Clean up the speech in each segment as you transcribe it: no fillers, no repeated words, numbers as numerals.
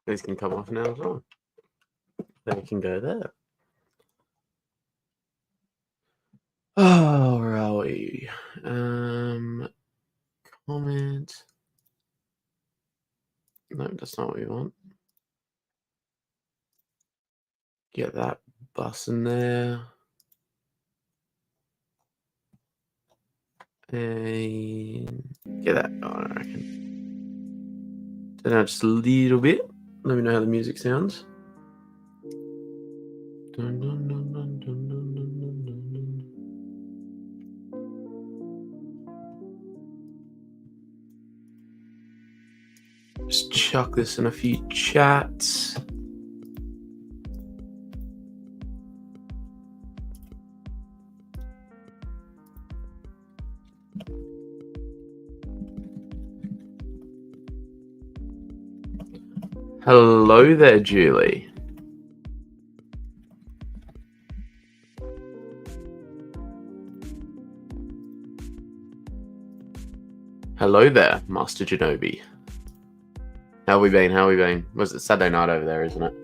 These can come off now as well. They can go there. Oh, where are we? Comment. No, that's not what we want. Get that bus in there. And get that on, I reckon. Turn out just a little bit. Let me know how the music sounds. Dun, dun, dun, dun, dun, dun, dun, dun, dun. Just chuck this in a few chats. Hello there, Julie. Hello there, Master Genobi. How we been? How we been? Was it Saturday night over there, isn't it?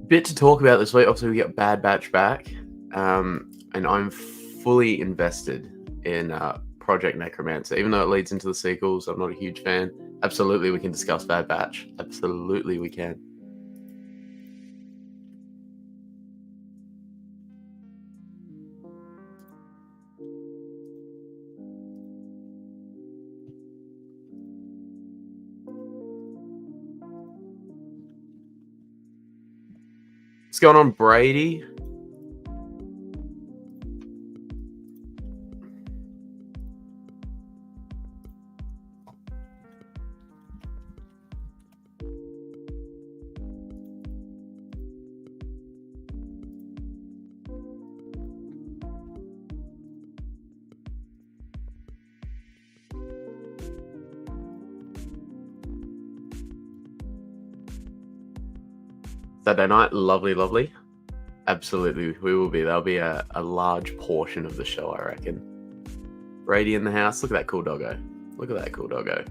Bit to talk about this week. Obviously, we get Bad Batch back, and I'm fully invested in Project Necromancer. Even though it leads into the sequels, I'm not a huge fan. Absolutely, we can discuss Bad Batch. Absolutely, we can. What's going on, Brady? Saturday night, lovely, lovely. Absolutely, we will be. That'll be a large portion of the show, I reckon. Brady in the house. Look at that cool doggo. Look at that cool doggo.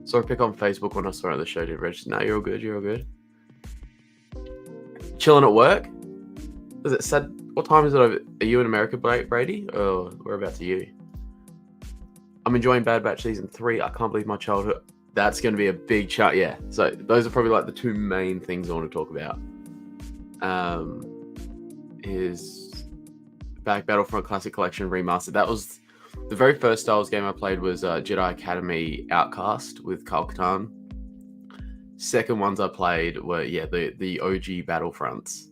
Saw a pic on Facebook when I saw it at the show. Didn't register. No, you're all good. You're all good. Chilling at work. Is it sad? What time is it over? Are you in America, Brady? Or whereabouts are you? I'm enjoying Bad Batch Season 3. I can't believe my childhood. That's going to be a big chat. Yeah. So those are probably like the two main things I want to talk about. Is back Battlefront Classic Collection Remastered. That was the very first Star Wars game I played was Jedi Academy Outcast with Kyle Katarn. Second ones I played were the OG Battlefronts.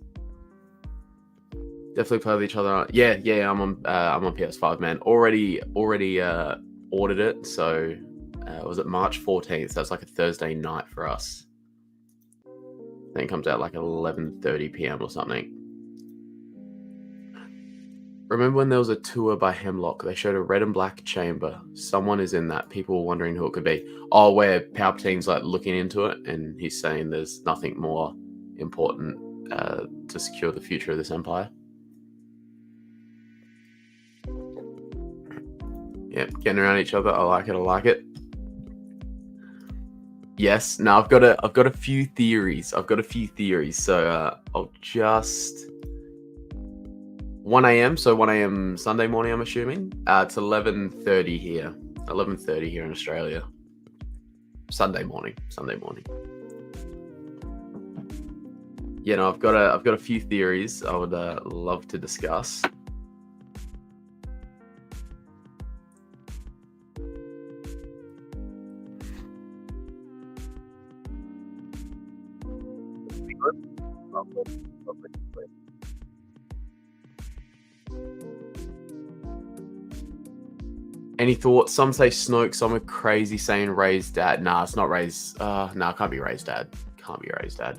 Definitely play with each other. Yeah. I'm on PS5, man. Already ordered it. So was it March 14th? So it's like a Thursday night for us. I think it comes out like 11:30 p.m. or something. Remember when there was a tour by Hemlock? They showed a red and black chamber. Someone is in that. People were wondering who it could be. Oh, where Palpatine's like looking into it, and he's saying there's nothing more important to secure the future of this empire. Yeah, getting around each other. I like it. Yes. Now I've got a few theories. So I'll just 1 a.m. So 1 a.m. Sunday morning, I'm assuming. It's 11:30 here. 11:30 here in Australia. Sunday morning. Yeah, no, I've got a few theories I would love to discuss. Lovely, lovely. Any thoughts? Some say Snoke, some are crazy saying Rey's dad. Nah, it's not Rey's. Nah, can't be Rey's dad. Can't be Rey's dad.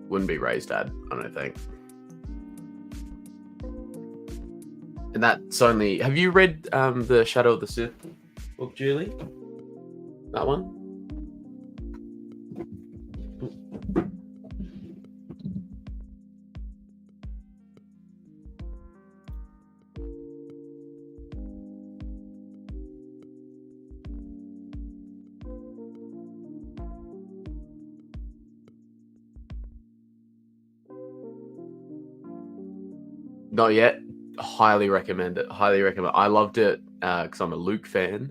Wouldn't be Rey's dad, I don't think. And that's only. Have you read the Shadow of the Sith book, Julie? That one? Not yet. Highly recommend it. Highly recommend it. I loved it because I'm a Luke fan.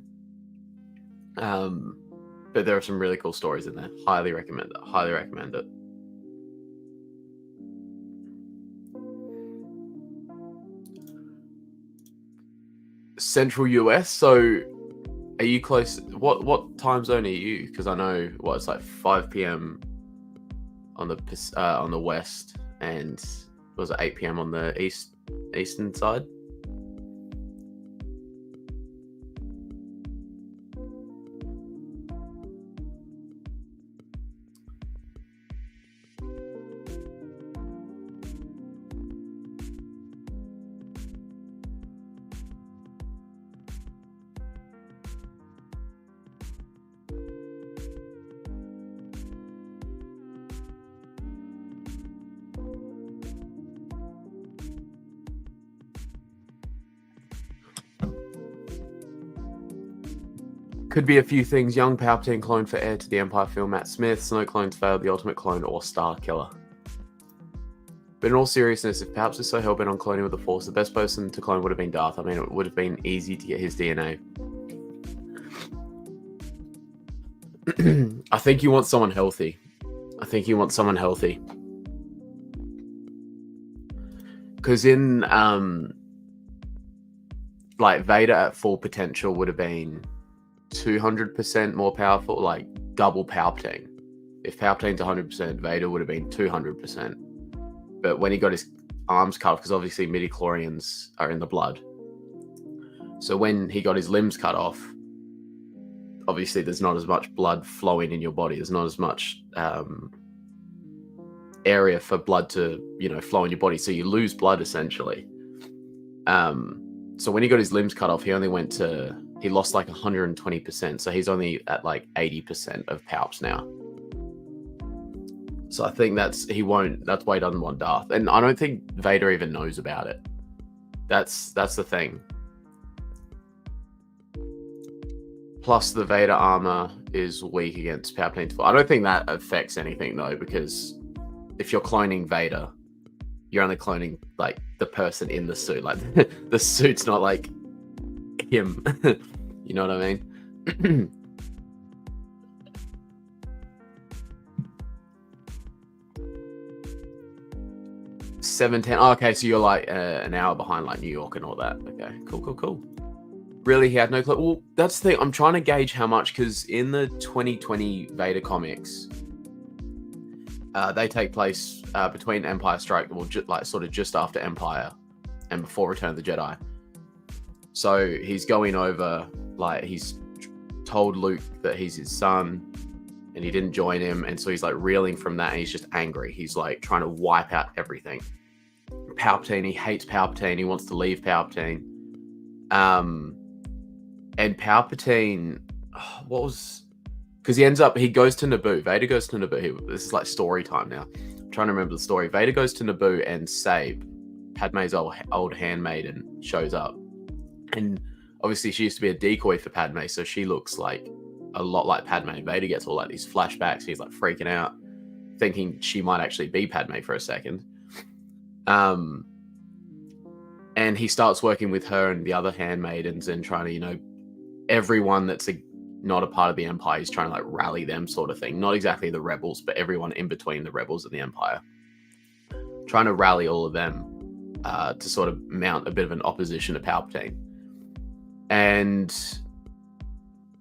But there are some really cool stories in there. Highly recommend it. Highly recommend it. Central US. So, are you close? What time zone are you? Because I know it's like 5 p.m. on the west, and was it 8 p.m. on the eastern side? Could be a few things. Young Palpatine clone for heir to the Empire film Matt Smith. Snoke clones failed. The Ultimate Clone or Star Killer. But in all seriousness, if Palps is so hellbent on cloning with the Force, the best person to clone would have been Darth. I mean, it would have been easy to get his DNA. I think you want someone healthy. Because in like Vader at full potential would have been 200% more powerful, like double Palpatine. If Palpatine's 100%, Vader would have been 200%. But when he got his arms cut off, because obviously midichlorians are in the blood, so when he got his limbs cut off, obviously there's not as much blood flowing in your body. There's not as much area for blood to flow in your body, so you lose blood essentially. So when he got his limbs cut off, he lost like 120%. So he's only at like 80% of Palps now. So I think that's why he doesn't want Darth. And I don't think Vader even knows about it. That's the thing. Plus the Vader armor is weak against Palpatine's force. I don't think that affects anything though, because if you're cloning Vader, you're only cloning like the person in the suit. Like the suit's not like him. You know what I mean? 7:10. Oh, okay, so you're like an hour behind like New York and all that. Okay, cool. Really, he had no clue. Well, that's the thing. I'm trying to gauge how much, because in the 2020 Vader comics, they take place between Empire Strike, well, sort of just after Empire and before Return of the Jedi. So he's going over, like, he's told Luke that he's his son and he didn't join him, and so he's like reeling from that, and he's just angry. He's like trying to wipe out everything. Palpatine, he hates Palpatine, he wants to leave Palpatine. And Palpatine, because he goes to Naboo. Vader goes to Naboo. This is like story time now. I'm trying to remember the story. Vader goes to Naboo, and Sabe, Padme's old handmaiden, shows up. And obviously she used to be a decoy for Padme, so she looks like a lot like Padme. Vader gets all like these flashbacks. He's like freaking out, thinking she might actually be Padme for a second. And he starts working with her and the other handmaidens and trying to, everyone that's not a part of the Empire, he's trying to like rally them, sort of thing. Not exactly the rebels, but everyone in between the rebels and the Empire. Trying to rally all of them to sort of mount a bit of an opposition to Palpatine. And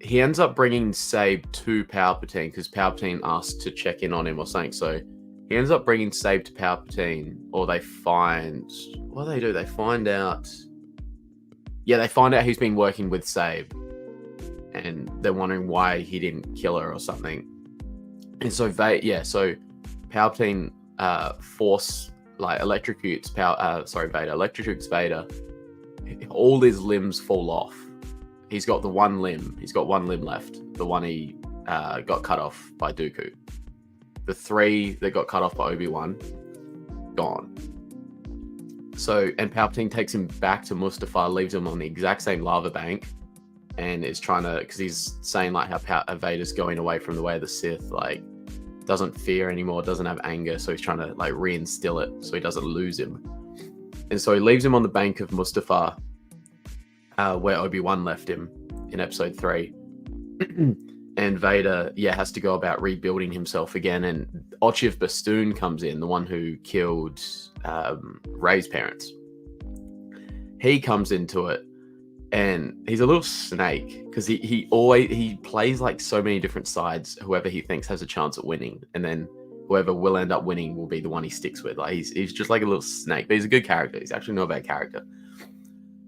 he ends up bringing Sabe to Palpatine because Palpatine asked to check in on him or something. So he ends up bringing Sabe to Palpatine, or they find what do they do? They find out. Yeah, they find out he's been working with Sabe, and they're wondering why he didn't kill her or something. And so so Palpatine electrocutes Vader, electrocutes Vader. All his limbs fall off. He's got one limb left. The one he got cut off by Dooku. The 3 that got cut off by Obi-Wan, gone. So, and Palpatine takes him back to Mustafar, leaves him on the exact same lava bank, and is trying to, because he's saying like how Vader's going away from the way of the Sith, like doesn't fear anymore, doesn't have anger, so he's trying to like reinstill it so he doesn't lose him. And so he leaves him on the bank of Mustafar, where Obi-Wan left him in Episode 3. And Vader, has to go about rebuilding himself again. And Ochiv Bastoon comes in, the one who killed Rey's parents. He comes into it, and he's a little snake because he plays like so many different sides. Whoever he thinks has a chance at winning, and then whoever will end up winning will be the one he sticks with. Like he's just like a little snake, but he's a good character. He's actually not a bad character.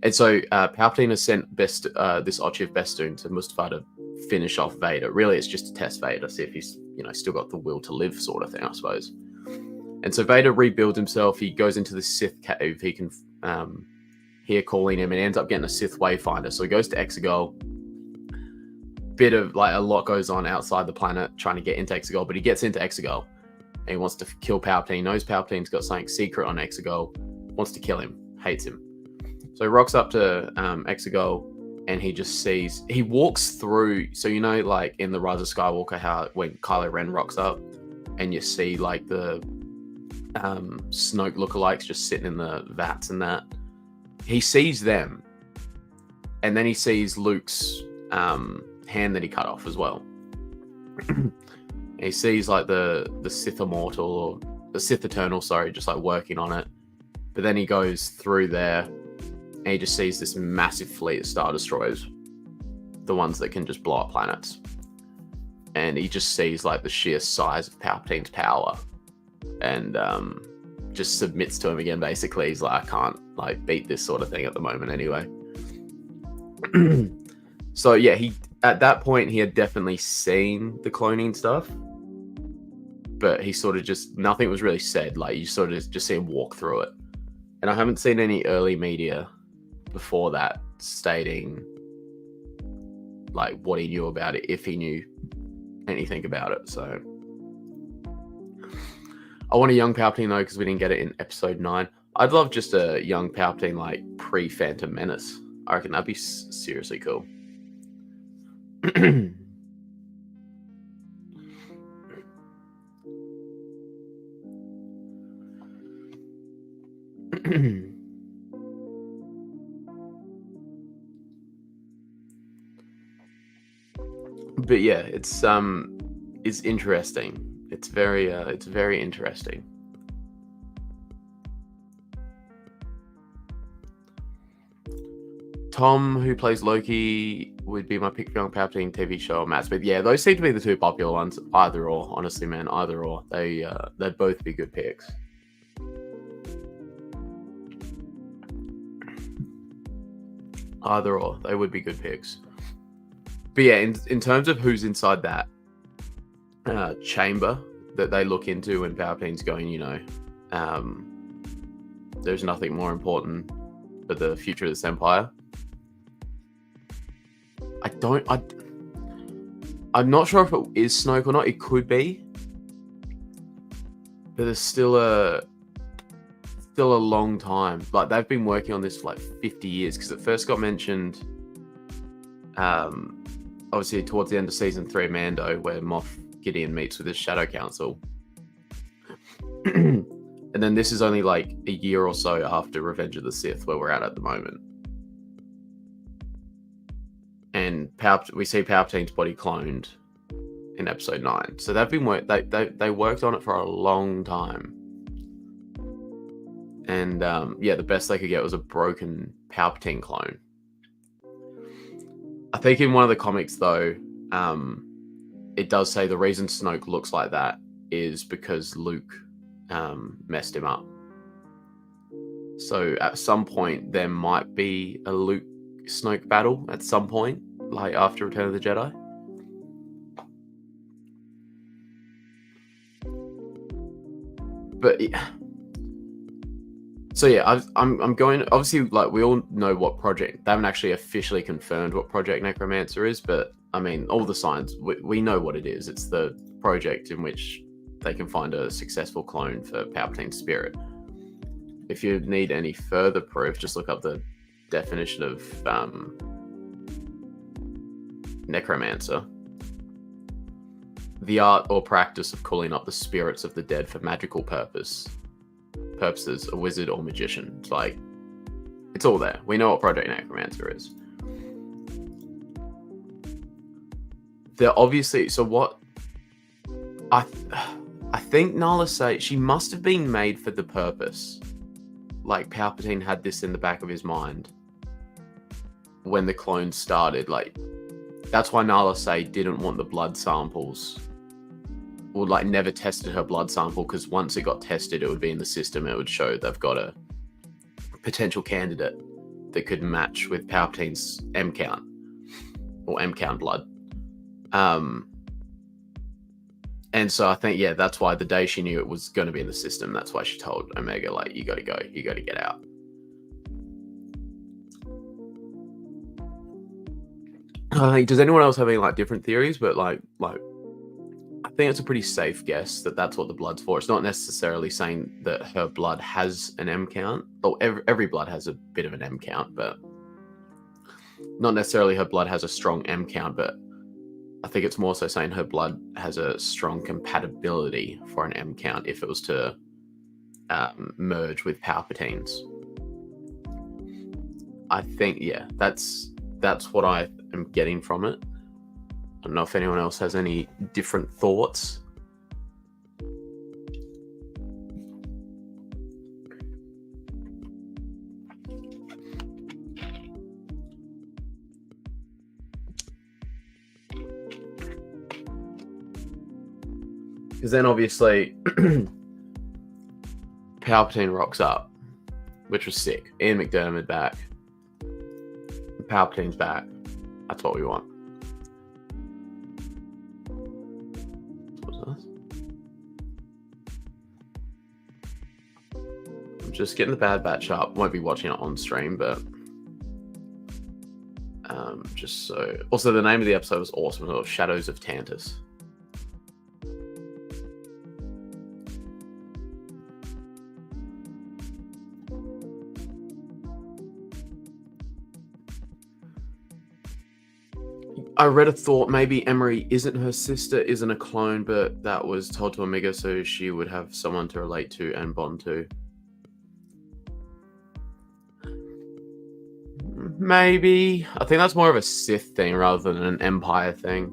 And so Palpatine has sent this Ochiv Bastoon to Mustafar to finish off Vader. Really, it's just to test Vader, see if he's still got the will to live, sort of thing, I suppose. And so Vader rebuilds himself. He goes into the Sith cave. He can hear calling him, and ends up getting a Sith Wayfinder. So he goes to Exegol. A lot goes on outside the planet trying to get into Exegol, but he gets into Exegol, and he wants to kill Palpatine. He knows Palpatine's got something secret on Exegol. Wants to kill him. Hates him. So he rocks up to Exegol, and he walks through. So like in the Rise of Skywalker, how when Kylo Ren rocks up, and you see like the Snoke lookalikes just sitting in the vats and that. He sees them, and then he sees Luke's hand that he cut off as well. He sees like the Sith Immortal, or the Sith Eternal, just like working on it. But then he goes through there, and he just sees this massive fleet of Star Destroyers, the ones that can just blow up planets. And he just sees like the sheer size of Palpatine's power, and just submits to him again. Basically, he's like, I can't like beat this sort of thing at the moment anyway. So he at that point he had definitely seen the cloning stuff, but he sort of just, nothing was really said. Like you sort of just see him walk through it. And I haven't seen any early media before that stating like what he knew about it, if he knew anything about it. So I want a young Palpatine though, because we didn't get it in Episode 9. I'd love just a young Palpatine like pre-Phantom Menace. I reckon that'd be seriously cool. But yeah, it's interesting. It's very interesting. Tom, who plays Loki, would be my pick for young Palpatine TV show or Matt Smith. Yeah, those seem to be the two popular ones. Either or, honestly, man, either or. They'd both be good picks. Either or, they would be good picks. But yeah, in terms of who's inside that chamber that they look into when Palpatine's going, there's nothing more important for the future of this empire. I'm not sure if it is Snoke or not. It could be, but there's still a long time. Like they've been working on this for like 50 years, because it first got mentioned obviously towards the end of season 3 of Mando, where Moff Gideon meets with his Shadow Council. And then this is only like a year or so after Revenge of the Sith, where we're at the moment. And we see Palpatine's body cloned in Episode 9. So they've been they worked on it for a long time. And the best they could get was a broken Palpatine clone. I think in one of the comics though, it does say the reason Snoke looks like that is because Luke messed him up. So at some point there might be a Luke Snoke battle at some point, like after Return of the Jedi. But so yeah, I'm going. Obviously, like we all know what project. They haven't actually officially confirmed what Project Necromancer is, but I mean, all the signs we know what it is. It's the project in which they can find a successful clone for Palpatine's spirit. If you need any further proof, just look up the definition of Necromancer. The art or practice of calling up the spirits of the dead for magical purposes, a wizard or magician. It's like, it's all there. We know what Project Necromancer is. They're obviously, so what I think Nala say she must have been made for the purpose. Like Palpatine had this in the back of his mind when the clones started. Like that's why Nala say didn't want the blood samples, or like never tested her blood sample, because once it got tested, it would be in the system. It would show they've got a potential candidate that could match with Palpatine's M count or M count blood. And so I think, yeah, that's why the day she knew it was going to be in the system, that's why she told Omega, like, you got to go, you got to get out. Does anyone else have any like different theories? But like I think it's a pretty safe guess that that's what the blood's for. It's not necessarily saying that her blood has an M count. Well, every blood has a bit of an M count, but not necessarily her blood has a strong M count. But I think it's more so saying her blood has a strong compatibility for an M count if it was to merge with Palpatine's. I think, yeah, that's what I am getting from it. I don't know if anyone else has any different thoughts. Because then obviously Palpatine rocks up, which was sick. Ian McDiarmid back. Palpatine's back. That's what we want. What's this? I'm just getting the Bad Batch up. Won't be watching it on stream, but just so. Also, the name of the episode was awesome. It was Shadows of Tantus. I read a thought maybe Emery isn't her sister, isn't a clone, but that was told to Omega so she would have someone to relate to and bond to. Maybe. I think that's more of a Sith thing rather than an Empire thing.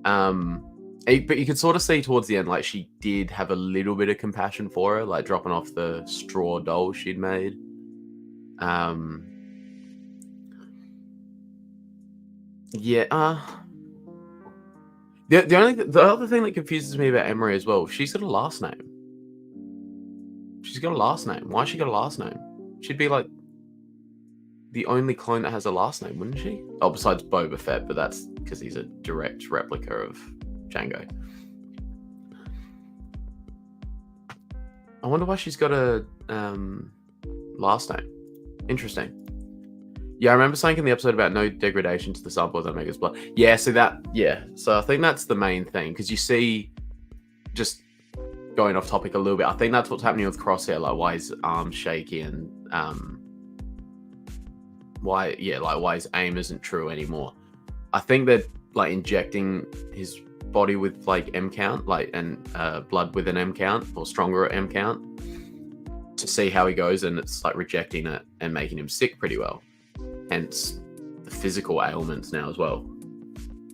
But you could sort of see towards the end, like she did have a little bit of compassion for her, like dropping off the straw doll she'd made. Yeah. The other thing that confuses me about Emery as well, she's got a last name. She's got a last name. Why has she got a last name? She'd be like the only clone that has a last name, wouldn't she? Oh, besides Boba Fett, but that's because he's a direct replica of Jango. I wonder why she's got a last name. Interesting. Yeah, I remember saying in the episode about no degradation to the sample of Omega's blood. Yeah, so I think that's the main thing, because you see, just going off topic a little bit, I think that's what's happening with Crosshair, like why his arm's shaky and why his aim isn't true anymore. I think that like injecting his body with like M count, like and blood with an M count or stronger M count to see how he goes, and it's like rejecting it and making him sick pretty well. Hence the physical ailments now as well.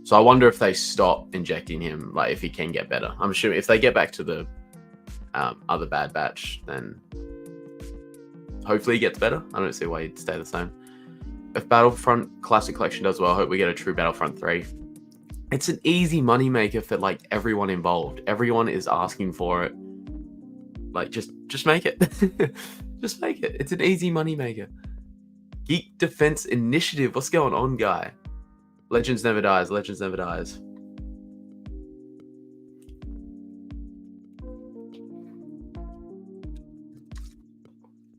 So I wonder if they stop injecting him, like if he can get better. I'm sure if they get back to the other Bad Batch, then hopefully he gets better. I don't see why he'd stay the same. if Battlefront Classic Collection does well, I hope we get a true Battlefront 3. It's an easy moneymaker for like everyone involved. Everyone is asking for it. Like, just make it. Just make it. It's an easy moneymaker. Geek Defense Initiative. What's going on, guy? Legends never dies. Legends never dies.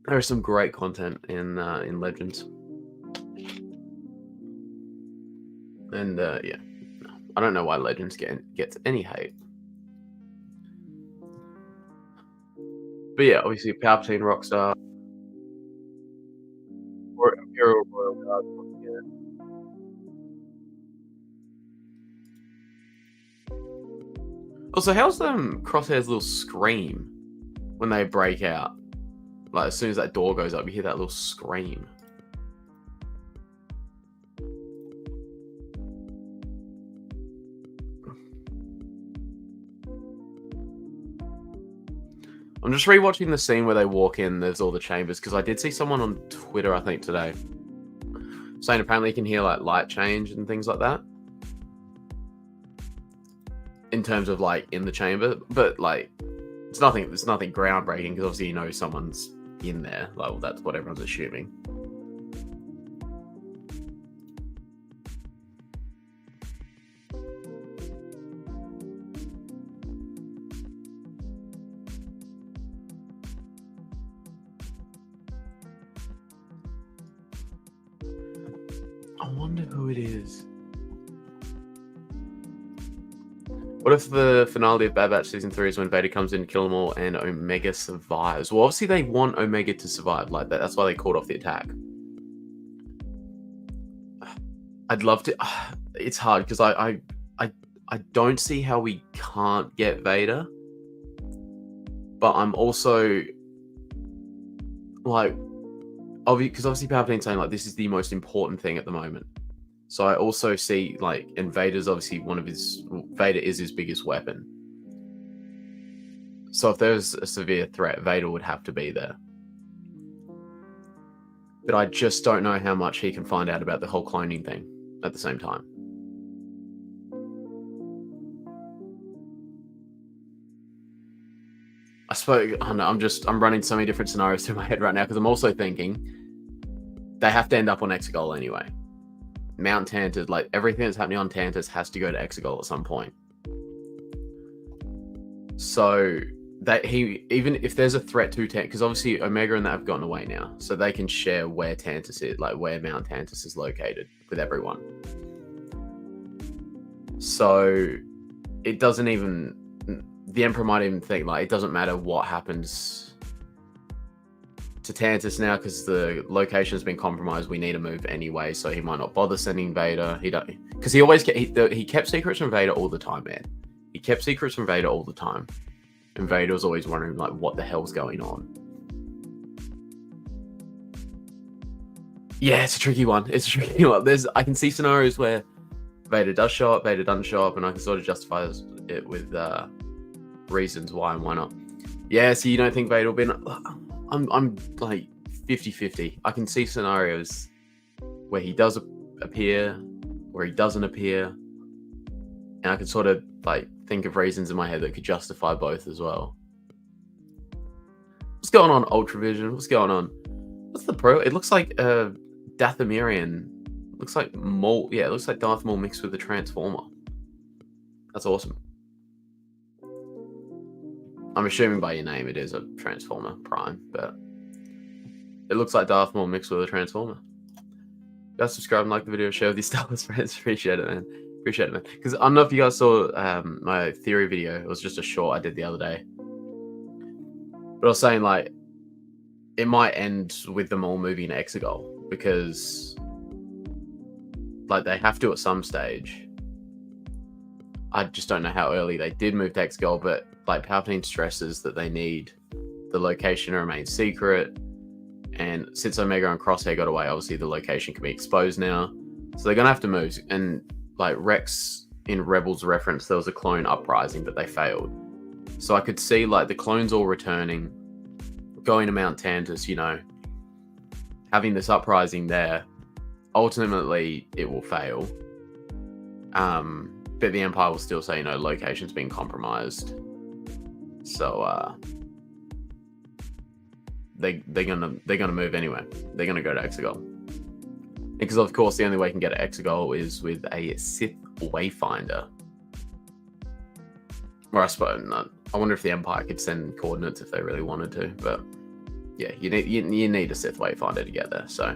There is some great content in Legends. And yeah, no, I don't know why Legends gets any hate. But yeah, obviously Palpatine, Rockstar, or Imperial Royal Guard. Yeah. Also, how's Crosshair's little scream when they break out? Like, as soon as that door goes up, you hear that little scream. I'm just rewatching the scene where they walk in, there's all the chambers, because I did see someone on Twitter, I think, today, saying apparently you can hear, like, light change and things like that. In terms of, like, in the chamber. But, like, it's nothing groundbreaking, because obviously you know someone's in there. Like, well, that's what everyone's assuming. I wonder who it is. What if the finale of Bad Batch Season 3 is when Vader comes in to kill them all and Omega survives? Well, obviously they want Omega to survive like that. That's why they called off the attack. I'd love to... It's hard, because I don't see how we can't get Vader. But I'm also... Like... Because obviously Palpatine's saying, like, this is the most important thing at the moment. So I also see, like, and Vader's obviously Vader is his biggest weapon. So if there's a severe threat, Vader would have to be there. But I just don't know how much he can find out about the whole cloning thing at the same time. I suppose, I don't know, I'm running so many different scenarios through my head right now, because I'm also thinking they have to end up on Exegol anyway. Mount Tantus, like, everything that's happening on Tantus has to go to Exegol at some point. So that even if there's a threat to Tantus, because obviously Omega and that have gotten away now, so they can share where Tantus is, like where Mount Tantus is located with everyone. So it doesn't even, the Emperor might even think, like, it doesn't matter what happens to Tantus now, because the location has been compromised. We need to move anyway, so he might not bother sending Vader. Because he kept secrets from Vader all the time, man. He kept secrets from Vader all the time, and Vader was always wondering, like, what the hell's going on. Yeah, it's a tricky one. It's a tricky one. I can see scenarios where Vader does show up, Vader doesn't show up, and I can sort of justify it with reasons why and why not. Yeah, so you don't think Vader will be... I'm like 50-50. I can see scenarios where he does appear, where he doesn't appear, and I can sort of like think of reasons in my head that could justify both as well. What's going on, Ultravision? What's going on? What's the pro? It looks like Dathomirian. Looks like Maul. Yeah, it looks like Darth Maul mixed with the Transformer. That's awesome. I'm assuming by your name it is a Transformer Prime, but it looks like Darth Maul mixed with a Transformer. Guys, subscribe and like the video, share with your Star Wars friends. Appreciate it, man. Appreciate it, man. Because I don't know if you guys saw my theory video. It was just a short I did the other day. But I was saying, like, it might end with them all moving to Exegol, because, like, they have to at some stage. I just don't know how early they did move to Exegol, but like Palpatine stresses that they need the location to remain secret, and since Omega and Crosshair got away, obviously the location can be exposed now, so they're gonna have to move. And like Rex in Rebels reference, there was a clone uprising, but they failed. So I could see like the clones all returning, going to Mount Tantus, you know, having this uprising there, ultimately it will fail. But the Empire will still say, location's been compromised. So they're gonna move anyway. They're gonna go to Exegol. Because of course the only way you can get to Exegol is with a Sith Wayfinder. Or I suppose not. I wonder if the Empire could send coordinates if they really wanted to, but yeah, you need a Sith Wayfinder to get there. So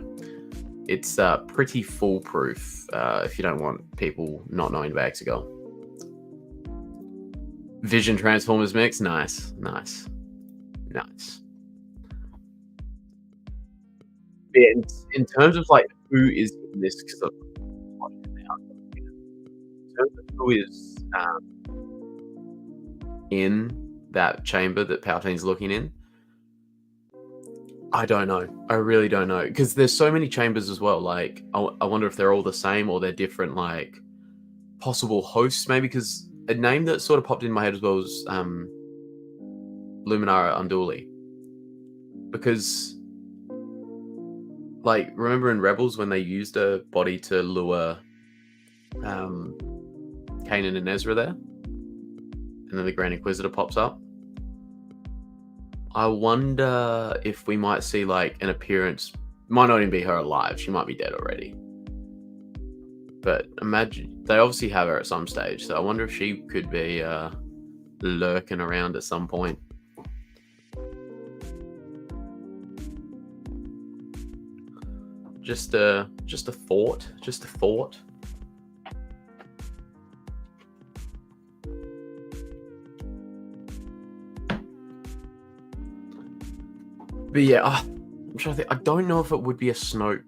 it's pretty foolproof if you don't want people not knowing about Exegol. Vision Transformers mix, nice. Yeah, in terms of like who is in this, because in terms of who is in that chamber that Palpatine's looking in, I don't know. I really don't know, because there's so many chambers as well. Like, I wonder if they're all the same or they're different, like possible hosts, maybe. Because a name that sort of popped in my head as well was Luminara Unduli, because like, remember in Rebels when they used a body to lure Kanan and Ezra there, and then the Grand Inquisitor pops up? I wonder if we might see like an appearance. Might not even be her alive. She might be dead already. But imagine, they obviously have her at some stage, so I wonder if she could be lurking around at some point. Just a thought. But yeah, I'm trying to think. I don't know if it would be a Snoke.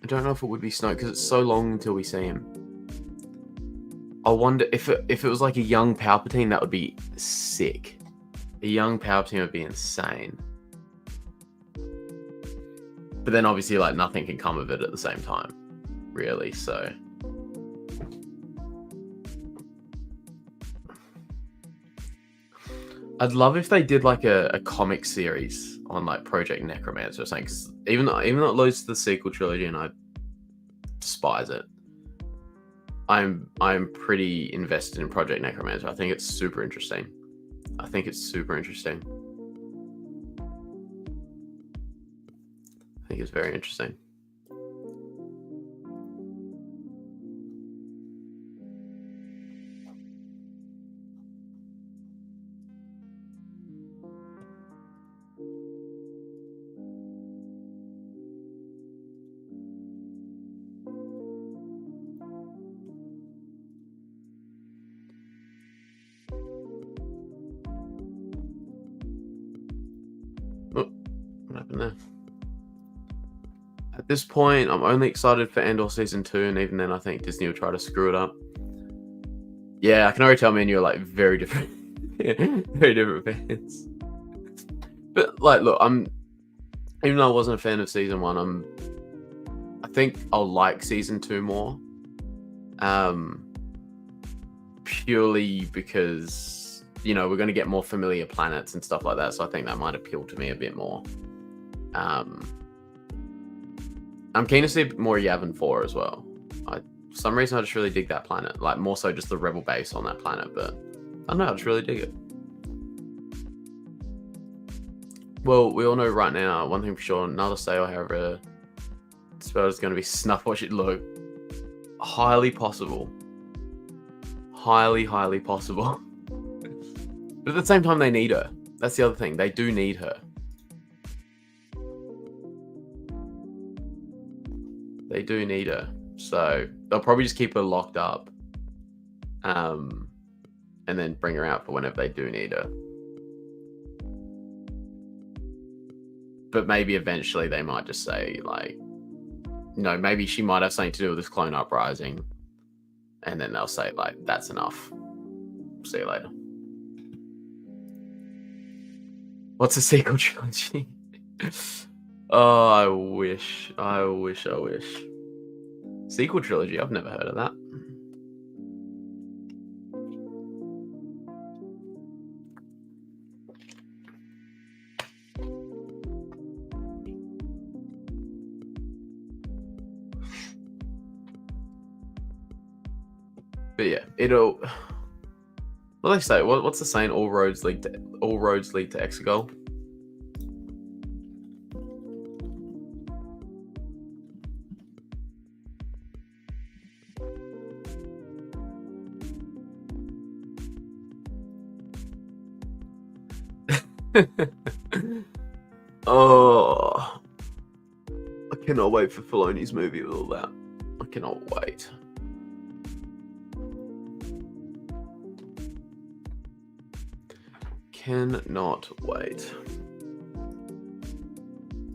I don't know if it would be Snoke because it's so long until we see him. I wonder if it was like a young Palpatine, that would be sick. A young Palpatine would be insane. But then obviously, like, nothing can come of it at the same time, really. So I'd love if they did like a comic series on like Project Necromancer or something. Because even though it leads to the sequel trilogy, and I despise it, I'm pretty invested in Project Necromancer. I think it's super interesting. I think it's very interesting. Oh, what happened there? At this point, I'm only excited for Andor Season 2, and even then I think Disney will try to screw it up. Yeah, I can already tell me and you are like very different. Very different fans. But like, look, even though I wasn't a fan of Season 1, I think I'll like Season 2 more. Purely because, we're going to get more familiar planets and stuff like that, so I think that might appeal to me a bit more. I'm keen to see more Yavin 4 as well. For some reason, I just really dig that planet. Like, more so just the rebel base on that planet, but I don't know, I just really dig it. Well, we all know right now, one thing for sure, another sale, however, spell is going to be Snuffwatch It Low. Highly possible. Highly possible. But at the same time, they need her. That's the other thing. They do need her. They do need her. So they'll probably just keep her locked up. And then bring her out for whenever they do need her. But maybe eventually they might just say, like, maybe she might have something to do with this clone uprising. And then they'll say, like, that's enough. See you later. What's a sequel trilogy? Oh, I wish. Sequel trilogy? I've never heard of that. But yeah, it'll. What do they say? What's the saying? All roads lead to Exegol. Oh, I cannot wait for Filoni's movie with all that. I cannot wait. Cannot wait.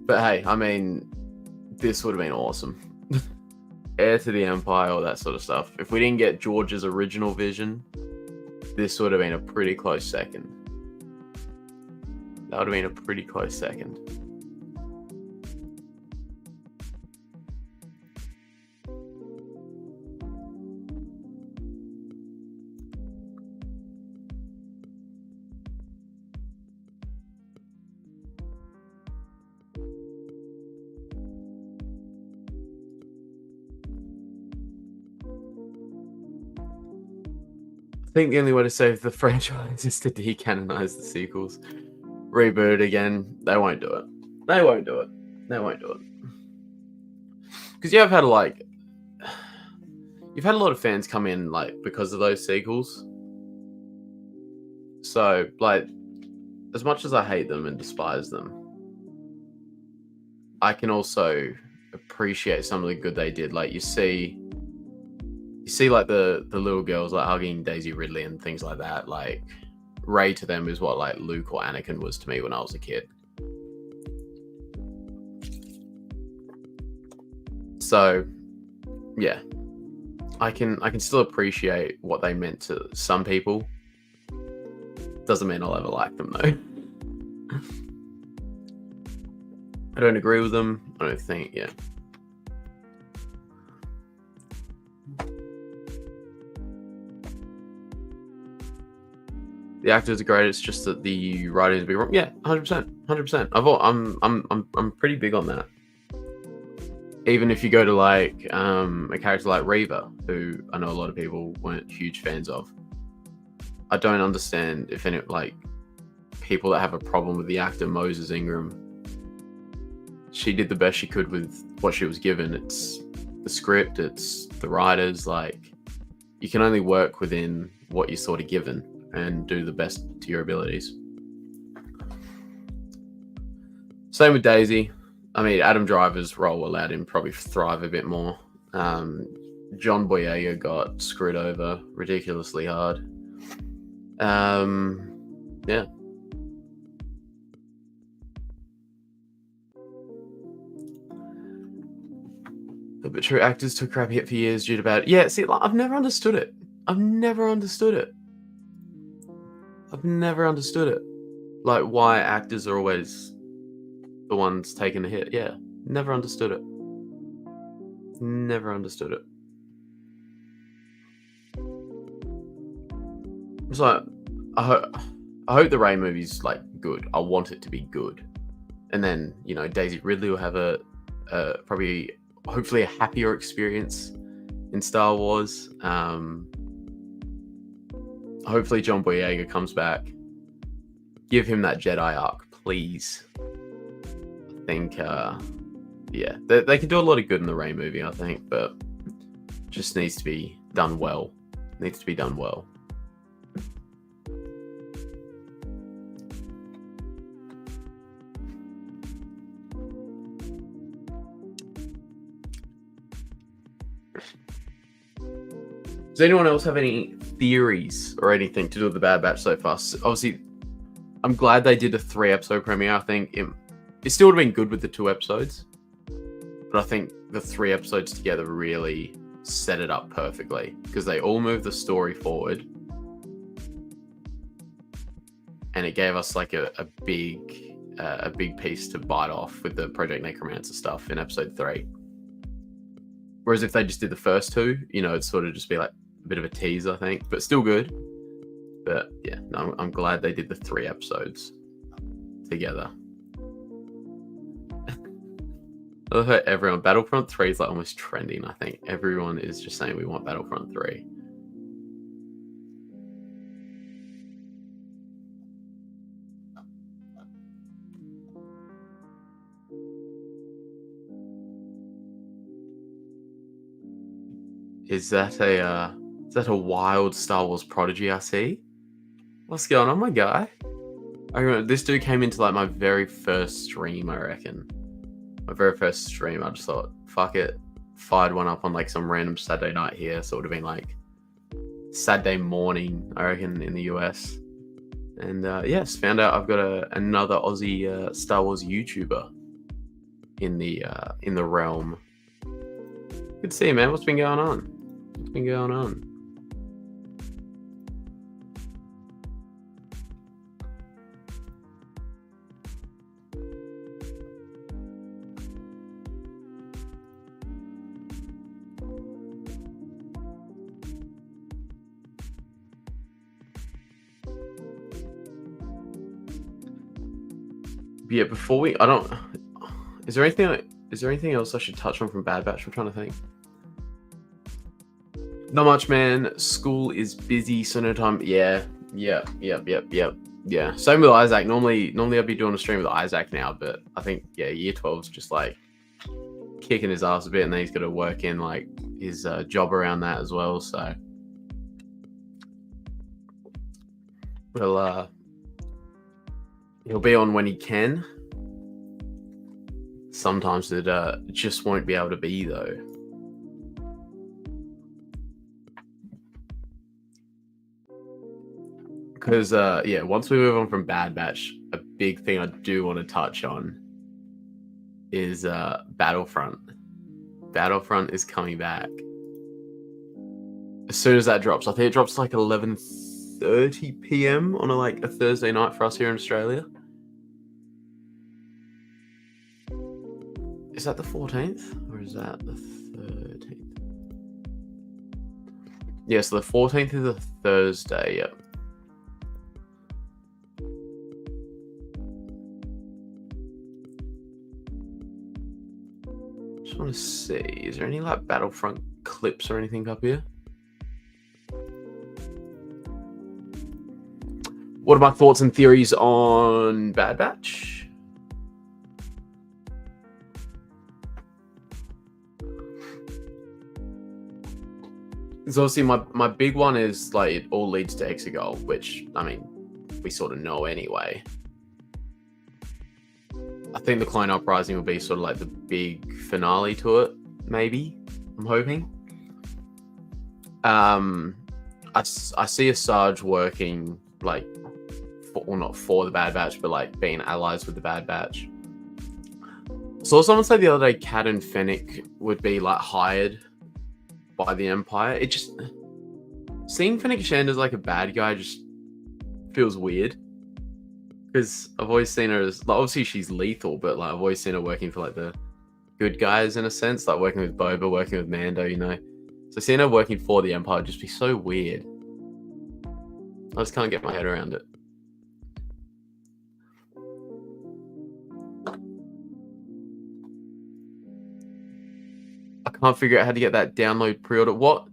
But hey, I mean, this would have been awesome. Heir to the Empire, all that sort of stuff. If we didn't get George's original vision, this would have been a pretty close second. That would have been a pretty close second. I think the only way to save the franchise is to decanonize the sequels. Reboot again. They won't do it. They won't do it. They won't do it. Because you've had a lot of fans come in because of those sequels. So as much as I hate them and despise them, I can also appreciate some of the good they did. You see the little girls hugging Daisy Ridley and things like that. Rey to them is what Luke or Anakin was to me when I was a kid. So yeah, I can still appreciate what they meant to some people. Doesn't mean I'll ever like them though. I don't agree with them. I don't think, yeah. The actors are great. It's just that the writing is big wrong. Yeah, 100%. I'm pretty big on that. Even if you go to a character like Reva, who I know a lot of people weren't huge fans of, I don't understand if any people that have a problem with the actor Moses Ingram. She did the best she could with what she was given. It's the script, it's the writers. You can only work within what you're sort of given and do the best to your abilities. Same with Daisy. I mean, Adam Driver's role allowed him probably thrive a bit more. John Boyega got screwed over ridiculously hard. Yeah. But true, actors took a crap hit for years due to bad. Yeah, see, I've never understood it. I've never understood it. Why actors are always the ones taking the hit. Yeah, never understood it. It's I hope the Rey movie's good. I want it to be good, and then Daisy Ridley will have a probably hopefully a happier experience in Star Wars. Hopefully John Boyega comes back. Give him that Jedi arc, please. I think, yeah, they can do a lot of good in the Rey movie, I think, but just needs to be done well. Does anyone else have any theories or anything to do with the Bad Batch so far? Obviously, I'm glad they did a 3-episode premiere. I think it still would have been good with the 2 episodes, but I think the 3 episodes together really set it up perfectly because they all moved the story forward, and it gave us a big piece to bite off with the Project Necromancer stuff in episode 3. Whereas if they just did the first 2, it'd sort of just be a bit of a tease, I think, but still good. But yeah, no, I'm glad they did the 3 episodes together. I love how everyone, Battlefront 3 is almost trending, I think. Everyone is just saying we want Battlefront 3. Is that a wild Star Wars prodigy I see? What's going on, my guy? I remember this dude came into like my very first stream, I reckon. My very first stream, I just thought, fuck it. Fired one up on like some random Saturday night here, so it would have been like Saturday morning, I reckon, in the US. And yes, found out I've got another Aussie Star Wars YouTuber in the realm. Good to see you, man. What's been going on? What's been going on? Yeah, before we, is there anything else I should touch on from Bad Batch? I'm trying to think. Not much, man. School is busy, so no time. Yeah. Same with Isaac. Normally I'd be doing a stream with Isaac now, but I think year 12's just like kicking his ass a bit, and then he's got to work in like his job around that as well. So, well, he'll be on when he can. Sometimes it just won't be able to be though. Because once we move on from Bad Batch, a big thing I do want to touch on is Battlefront. Battlefront is coming back as soon as that drops. I think it drops like 11:30 p.m. on a Thursday night for us here in Australia. Is that the 14th or is that the 13th? Yeah, so the 14th is a Thursday. Yep. Just want to see, is there any like Battlefront clips or anything up here? What are my thoughts and theories on Bad Batch? So obviously my big one is like it all leads to Exegol, which I mean we sort of know anyway. I think the Clone Uprising will be sort of like the big finale to it, maybe. I'm hoping. I see a Sarge working like, not for the Bad Batch, but like being allies with the Bad Batch. So someone said the other day, Cat and Fennec would be like hired by the Empire. It just, seeing Fennec Shand as like a bad guy just feels weird, because I've always seen her as like, obviously she's lethal, but like I've always seen her working for like the good guys in a sense, like working with Boba, working with Mando, you know. So seeing her working for the Empire would just be so weird. I just can't get my head around it. I can't figure out how to get that download pre-order. What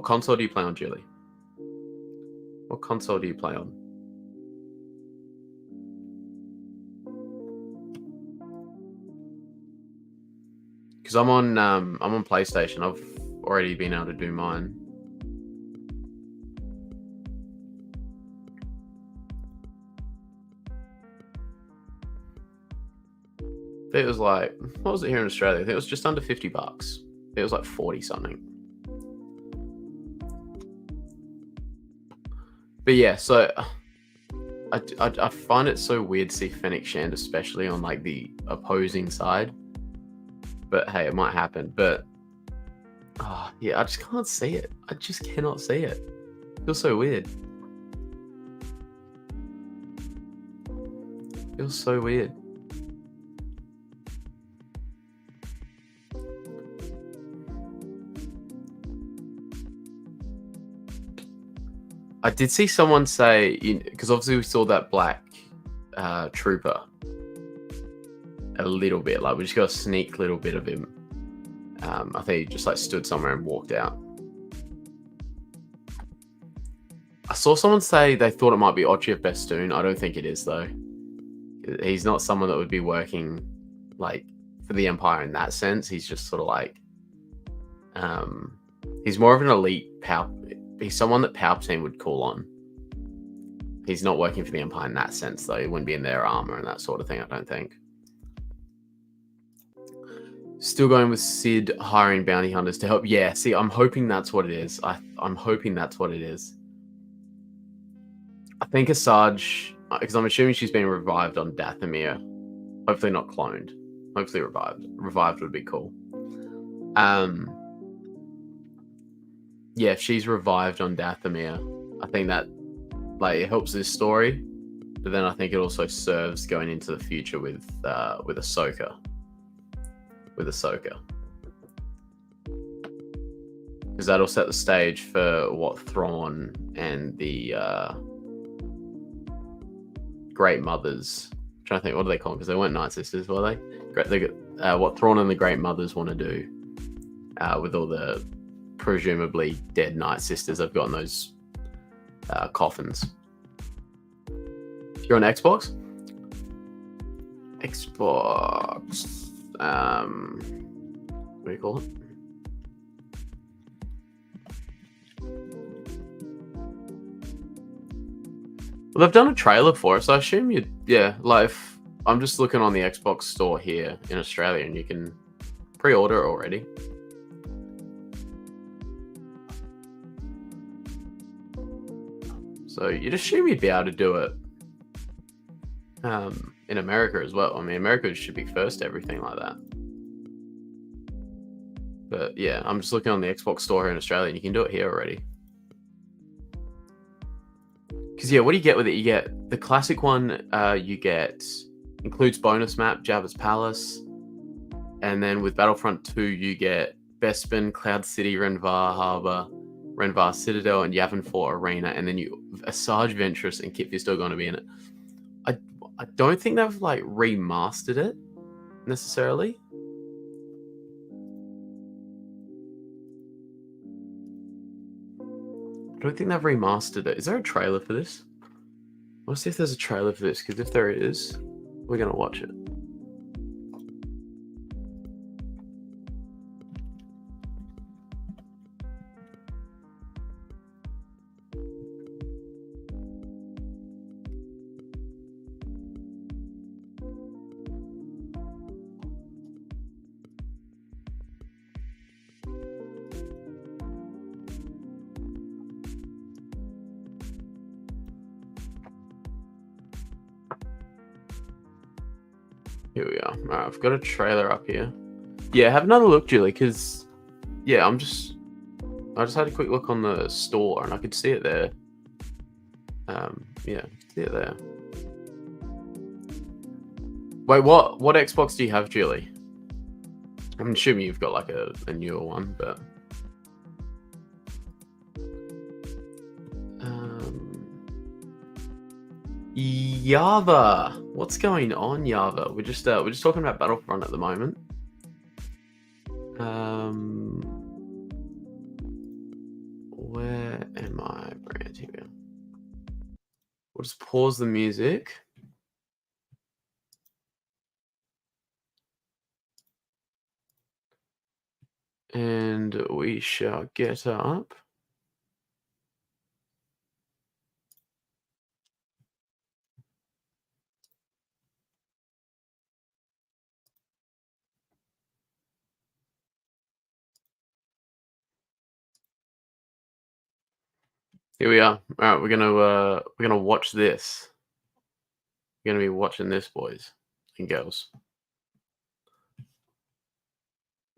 console do you play on, Julie? What console do you play on? Because I'm on PlayStation. I've already been able to do mine. It was like, what was it here in Australia? I think it was just under $50. It was like 40 something. But yeah, so I find it so weird to see Fennec Shand, especially on like the opposing side. But hey, it might happen. But yeah, I just can't see it. I just cannot see it. It feels so weird. It feels so weird. I did see someone say, because obviously we saw that black trooper a little bit, like we just got a sneak little bit of him. I think he just like stood somewhere and walked out. I saw someone say they thought it might be Ochi of Bestoon. I don't think it is though. He's not someone that would be working like for the Empire in that sense. He's just sort of like He's more of an elite He's someone that Palpatine would call on. He's not working for the Empire in that sense, though. He wouldn't be in their armor and that sort of thing, I don't think. Still going with Sid hiring bounty hunters to help. Yeah, see, I'm hoping that's what it is. I'm hoping that's what it is. I think Asajj, because I'm assuming she's been revived on Dathomir. Hopefully not cloned. Hopefully revived. Revived would be cool. Yeah, if she's revived on Dathomir, I think that it helps this story, but then I think it also serves going into the future with Ahsoka. Because that'll set the stage for what Thrawn and the Great Mothers. I'm trying to think, what do they call them? Because they weren't Night Sisters, were they? What Thrawn and the Great Mothers want to do with all the presumably dead Night Sisters I've got in those coffins. You're on Xbox? What do you call it? Well, they've done a trailer for it, so I assume if I'm just looking on the Xbox store here in Australia, and you can pre-order it already. So you'd assume you'd be able to do it in America as well. I mean, America should be first to everything like that. But yeah, I'm just looking on the Xbox store here in Australia, and you can do it here already. Because yeah, what do you get with it? You get the classic one. Includes bonus map, Jabba's Palace, and then with Battlefront 2, you get Bespin, Cloud City, Renvar Harbor, Renvar Citadel, and Yavin 4 Arena, and then Asajj Ventress and Kit Fisto are going to be in it. I don't think they've remastered it necessarily. I don't think they've remastered it. Is there a trailer for this? I want to see if there's a trailer for this, because if there is, we're going to watch it. Here we are. All right, I've got a trailer up here. Yeah, have another look, Julie, because yeah, I just had a quick look on the store and I could see it there. Yeah, see it there. Wait, what Xbox do you have, Julie? I'm assuming you've got a newer one, but Yava, what's going on, Yava? We're just talking about Battlefront at the moment. Where am I? Brand here. We'll just pause the music. And we shall get up. Here we are. All right, we're gonna watch this. We're gonna be watching this, boys and girls.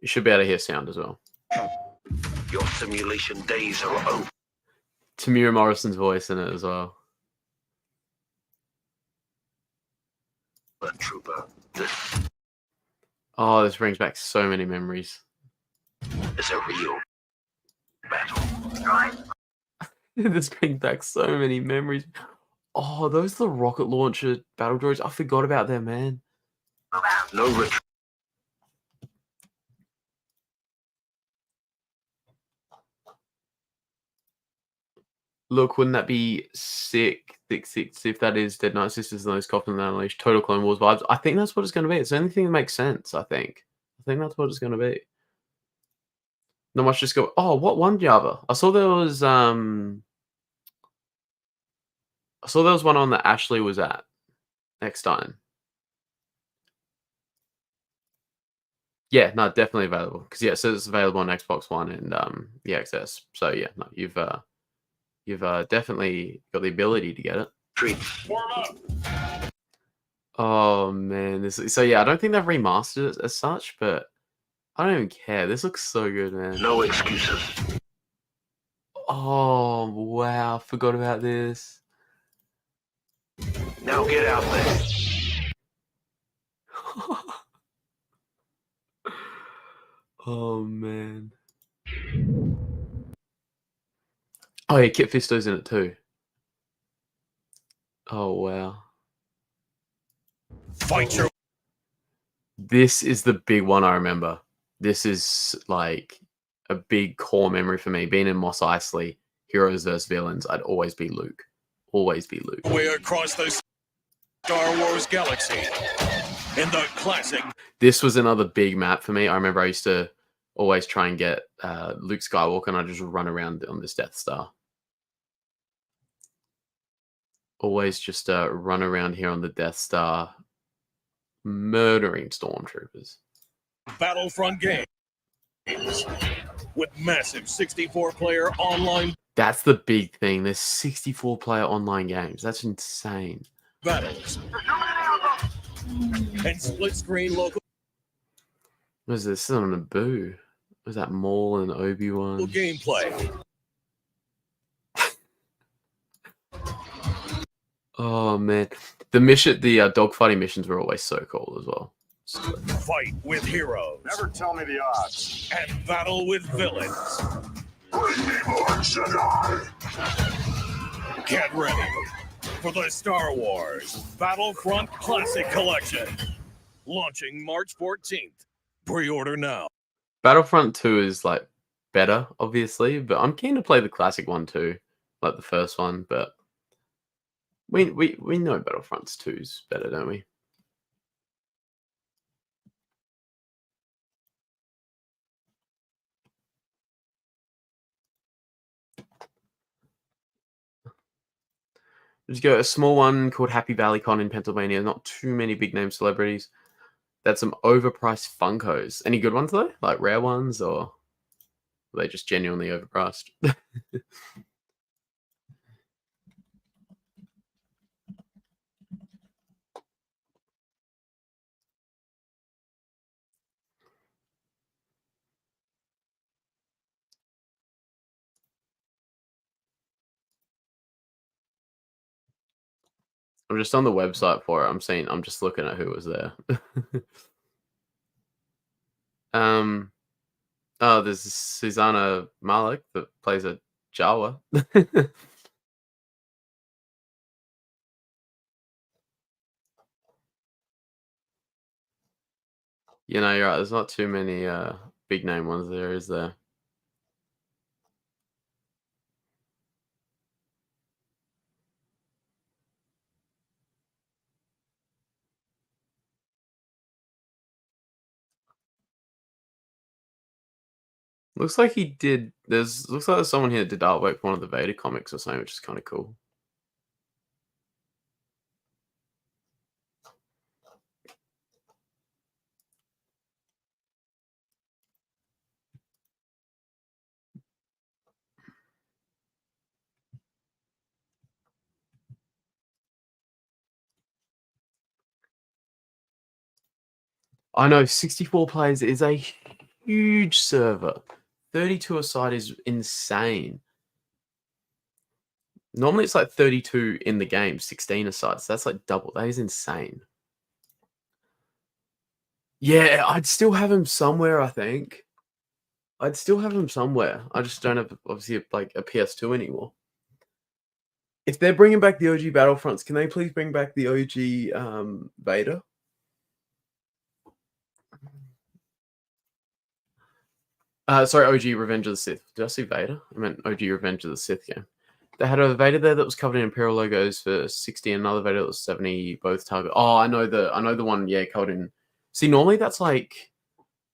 You should be able to hear sound as well. Your simulation days are over. Tamira Morrison's voice in it as well. Trooper, this brings back so many memories. It's a real battle. This brings back so many memories. Oh, those are the rocket launcher battle droids. I forgot about them, man. No retreat. Look, wouldn't that be sick if that is Dead Night Sisters and those Coffin Unleashed Total Clone Wars vibes? I think that's what it's going to be. It's the only thing that makes sense, I think. I think that's what it's going to be. Not much just go. Oh, what one Java? I saw there was one on that Ashley was at next time. Yeah, no, definitely available. Because yeah, it says it's available on Xbox One and the XS. So yeah, no, you've definitely got the ability to get it. Treat. Oh man, so yeah, I don't think they've remastered it as such, but I don't even care. This looks so good, man. No excuses. Oh wow, forgot about this. Now get out there. Oh man. Oh yeah, Kit Fisto's in it too. Oh wow. Fight your This is the big one I remember. This is like a big core memory for me. Being in Mos Eisley, heroes versus villains, I'd always be Luke. Always be Luke. way across the Star Wars galaxy in the classic. This was another big map for me. I remember I used to always try and get Luke Skywalker and I just run around on this Death Star. Always just run around here on the Death Star, murdering stormtroopers. Battlefront games with massive 64-player online That's the big thing. There's 64-player online games. That's insane. battles and split-screen local What is this? This is on Naboo. Was that Maul and Obi-Wan? gameplay. Oh man, the dogfighting missions were always so cool as well. Fight with heroes Never tell me the odds. and battle with villains. Bring me more Jedi. Get ready for the Star Wars Battlefront Classic Collection, launching March 14th. Pre-order now. Battlefront 2 is like better, obviously, but I'm keen to play the classic one too, like the first one. But we know Battlefront 2's better, don't we? Just go a small one called Happy Valley Con in Pennsylvania. Not too many big name celebrities. That's some overpriced Funkos. Any good ones though? Like rare ones, or are they just genuinely overpriced? I'm just on the website for it. I'm just looking at who was there. Oh, there's Susanna Malik that plays a Jawa. You know, you're right. There's not too many big name ones there, is there? Looks like he did. Looks like there's someone here that did artwork for one of the Vader comics or something, which is kind of cool. I know 64 players is a huge server. 32 a side is insane. Normally it's like 32 in the game, 16 a side. So that's like double. That is insane. Yeah, I'd still have him somewhere, I think. I'd still have him somewhere. I just don't have, obviously, like a PS2 anymore. If they're bringing back the OG Battlefronts, can they please bring back the OG Vader? Sorry, OG Revenge of the Sith. Did I see Vader? I meant OG Revenge of the Sith game. They had a Vader there that was covered in Imperial logos for 60, and another Vader that was 70, both target. Oh, I know the one, yeah, covered in. See, normally that's like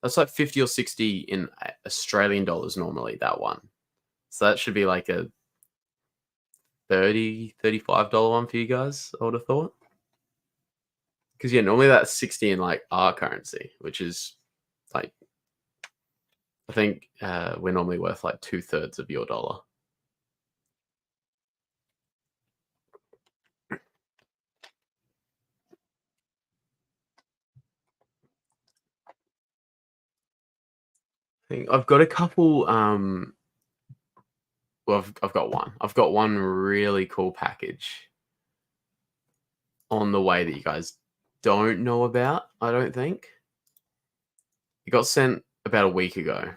That's like 50 or 60 in Australian dollars normally, that one. So that should be like a $30, $35 one for you guys, I would have thought. Because, yeah, normally that's 60 in like our currency, which is like, I think we're normally worth like 2/3 of your dollar. I've got a couple. Well, I've got one. I've got one really cool package on the way that you guys don't know about, I don't think. It got sent about a week ago.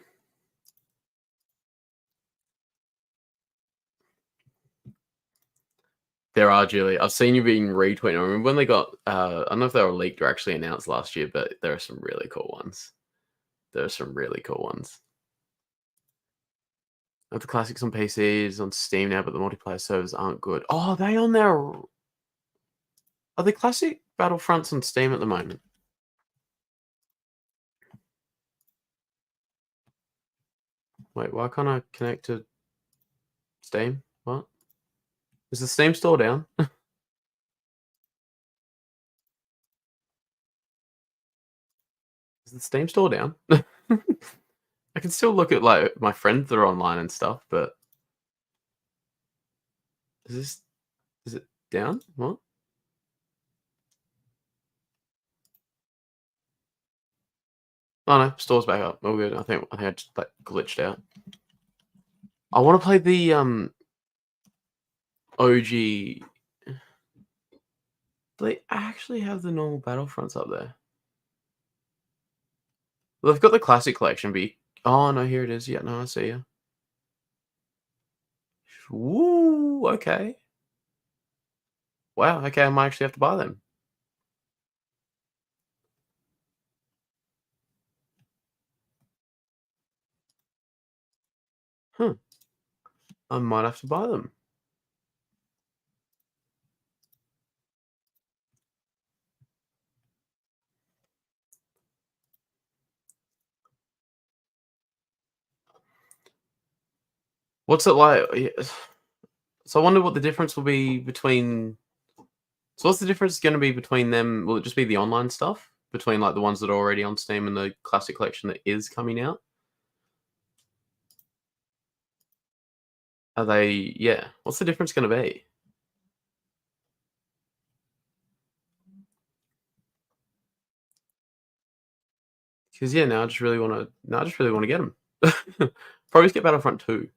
There are, Julie. I've seen you being retweeted. I remember when they got, I don't know if they were leaked or actually announced last year, but there are some really cool ones. There are some really cool ones. Of the classics on PCs, on Steam now, but the multiplayer servers aren't good. Oh, are they on there? Are the classic Battlefronts on Steam at the moment? Wait, why can't I connect to Steam? What? Is the Steam store down? Is the Steam store down? I can still look at like my friends that are online and stuff, but is it down? What? Oh no, store's back up. Oh good. I think I just like glitched out. I want to play the OG. They actually have the normal Battlefronts up there. Well, they've got the classic collection, but oh no, here it is. Yeah, no, I see you. Woo, okay. Wow, okay, I might actually have to buy them. Huh. I might have to buy them. What's it like? So I wonder what the difference will be between. So what's the difference going to be between them? Will it just be the online stuff between like the ones that are already on Steam and the classic collection that is coming out? Are they? Yeah. What's the difference going to be? Because yeah, now I just really want to. Now I just really want to get them. Probably just get Battlefront 2.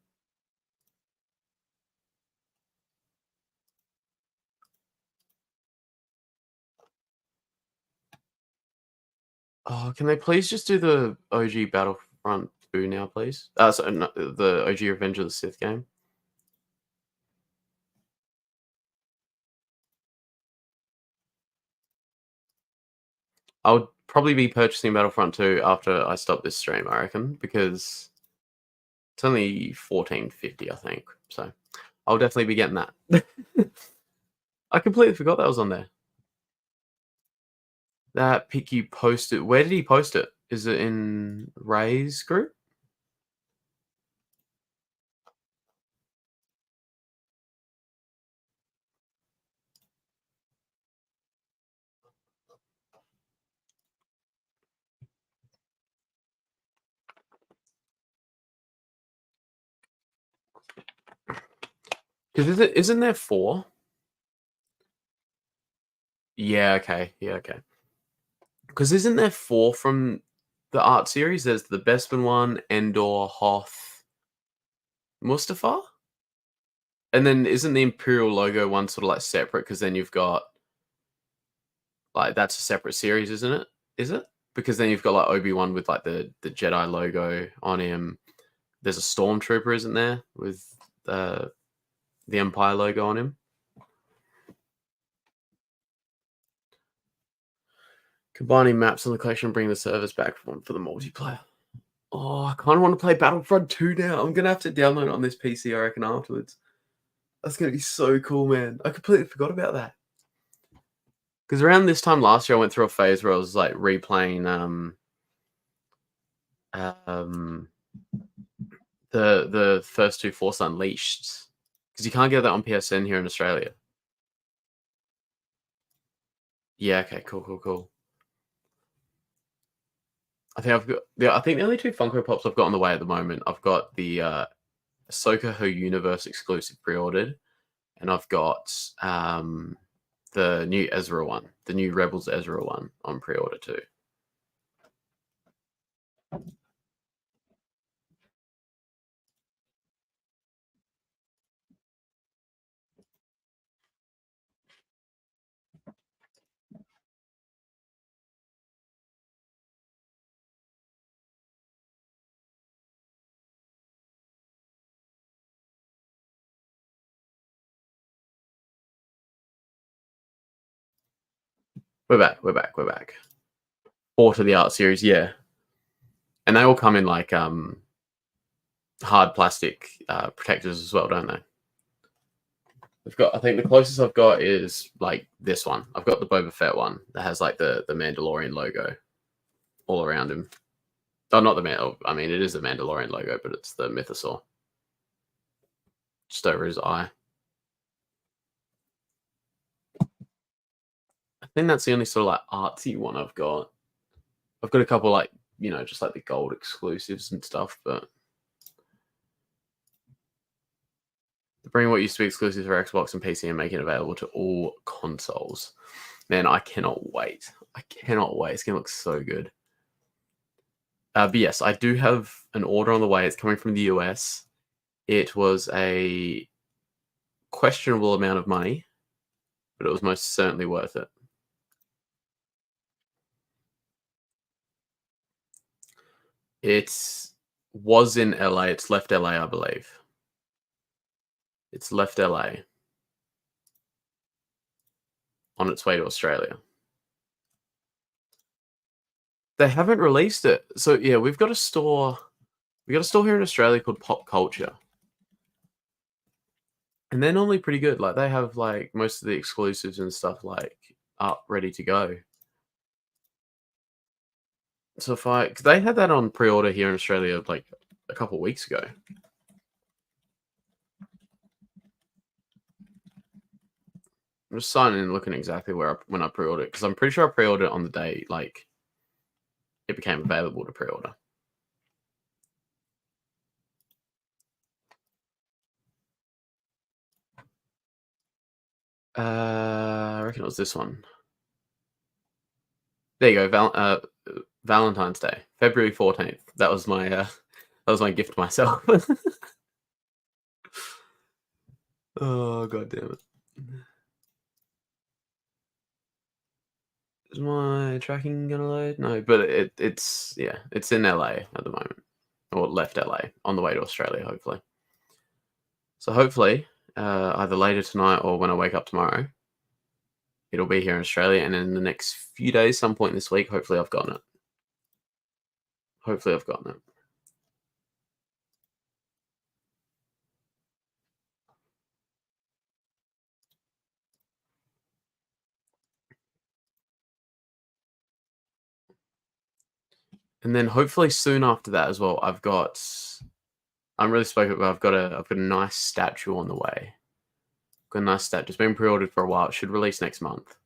Oh, can they please just do the OG Battlefront 2 now, please? So no, the OG Revenge of the Sith game. I would probably be purchasing Battlefront 2 after I stop this stream, I reckon, because it's only $14.50, I think. So I'll definitely be getting that. I completely forgot that was on there. That pic you posted. Where did he post it? Is it in Ray's group? Because isn't there 4? Yeah, okay. Yeah, okay. Because isn't there 4 from the art series? There's the Bespin one, Endor, Hoth, Mustafa? And then isn't the Imperial logo one sort of like separate? Because then you've got like that's a separate series, isn't it? Is it? Because then you've got like Obi-Wan with like the Jedi logo on him. There's a Stormtrooper, isn't there, with the Empire logo on him? Combining maps on the collection, bring the servers back for the multiplayer. Oh, I kind of want to play Battlefront 2 now. I'm gonna have to download it on this PC, I reckon, afterwards. That's gonna be so cool, man. I completely forgot about that. Because around this time last year, I went through a phase where I was like replaying the first two Force Unleashed, because you can't get that on PSN here in Australia. Yeah. Okay. Cool. I think I've got. Yeah, I think the only two Funko Pops I've got on the way at the moment. I've got the Ahsoka Her Universe exclusive pre-ordered, and I've got the new Ezra one, the new Rebels Ezra one on pre-order too. We're back. 4 to the art series, yeah. And they all come in like hard plastic protectors as well, don't they? I think the closest I've got is like this one. I've got the Boba Fett one that has like the Mandalorian logo all around him. Oh, not the I mean, it is the Mandalorian logo, but it's the Mythosaur just over his eye. I think that's the only sort of like artsy one I've got. I've got a couple like, just like the gold exclusives and stuff, but bring what used to be exclusive for Xbox and PC and make it available to all consoles. Man, I cannot wait. It's going to look so good. But yes, I do have an order on the way. It's coming from the US. It was a questionable amount of money, but it was most certainly worth it. It was in LA. It's left LA, I believe. It's left LA on its way to Australia. They haven't released it. So yeah, we've got a store here in Australia called Pop Culture. And they're normally pretty good. Like they have like most of the exclusives and stuff like up ready to go. So cause they had that on pre-order here in Australia like a couple of weeks ago. I'm just signing and looking exactly when I pre-ordered it because I'm pretty sure I pre-ordered it on the day like it became available to pre-order. I reckon it was this one. There you go, Valentine's Day, February 14th. That was my gift to myself. Oh god damn it. Is my tracking gonna load? No, but it's in LA at the moment. Or left LA on the way to Australia, hopefully. So hopefully, either later tonight or when I wake up tomorrow, it'll be here in Australia, and in the next few days, some point this week, hopefully I've gotten it. And then hopefully soon after that as well, I'm really spoken about. I've got a nice statue on the way. Got a nice statue. It's been pre-ordered for a while. It should release next month.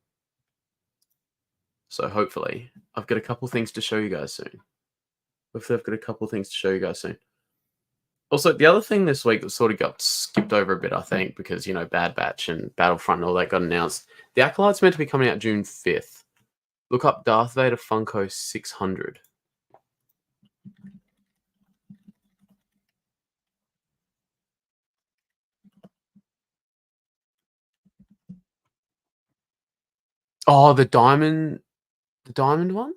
So hopefully, I've got a couple things to show you guys soon. Also, the other thing this week that sort of got skipped over a bit, I think, because Bad Batch and Battlefront and all that got announced. The Acolyte's meant to be coming out June 5th. Look up Darth Vader Funko 600. Oh, the diamond one?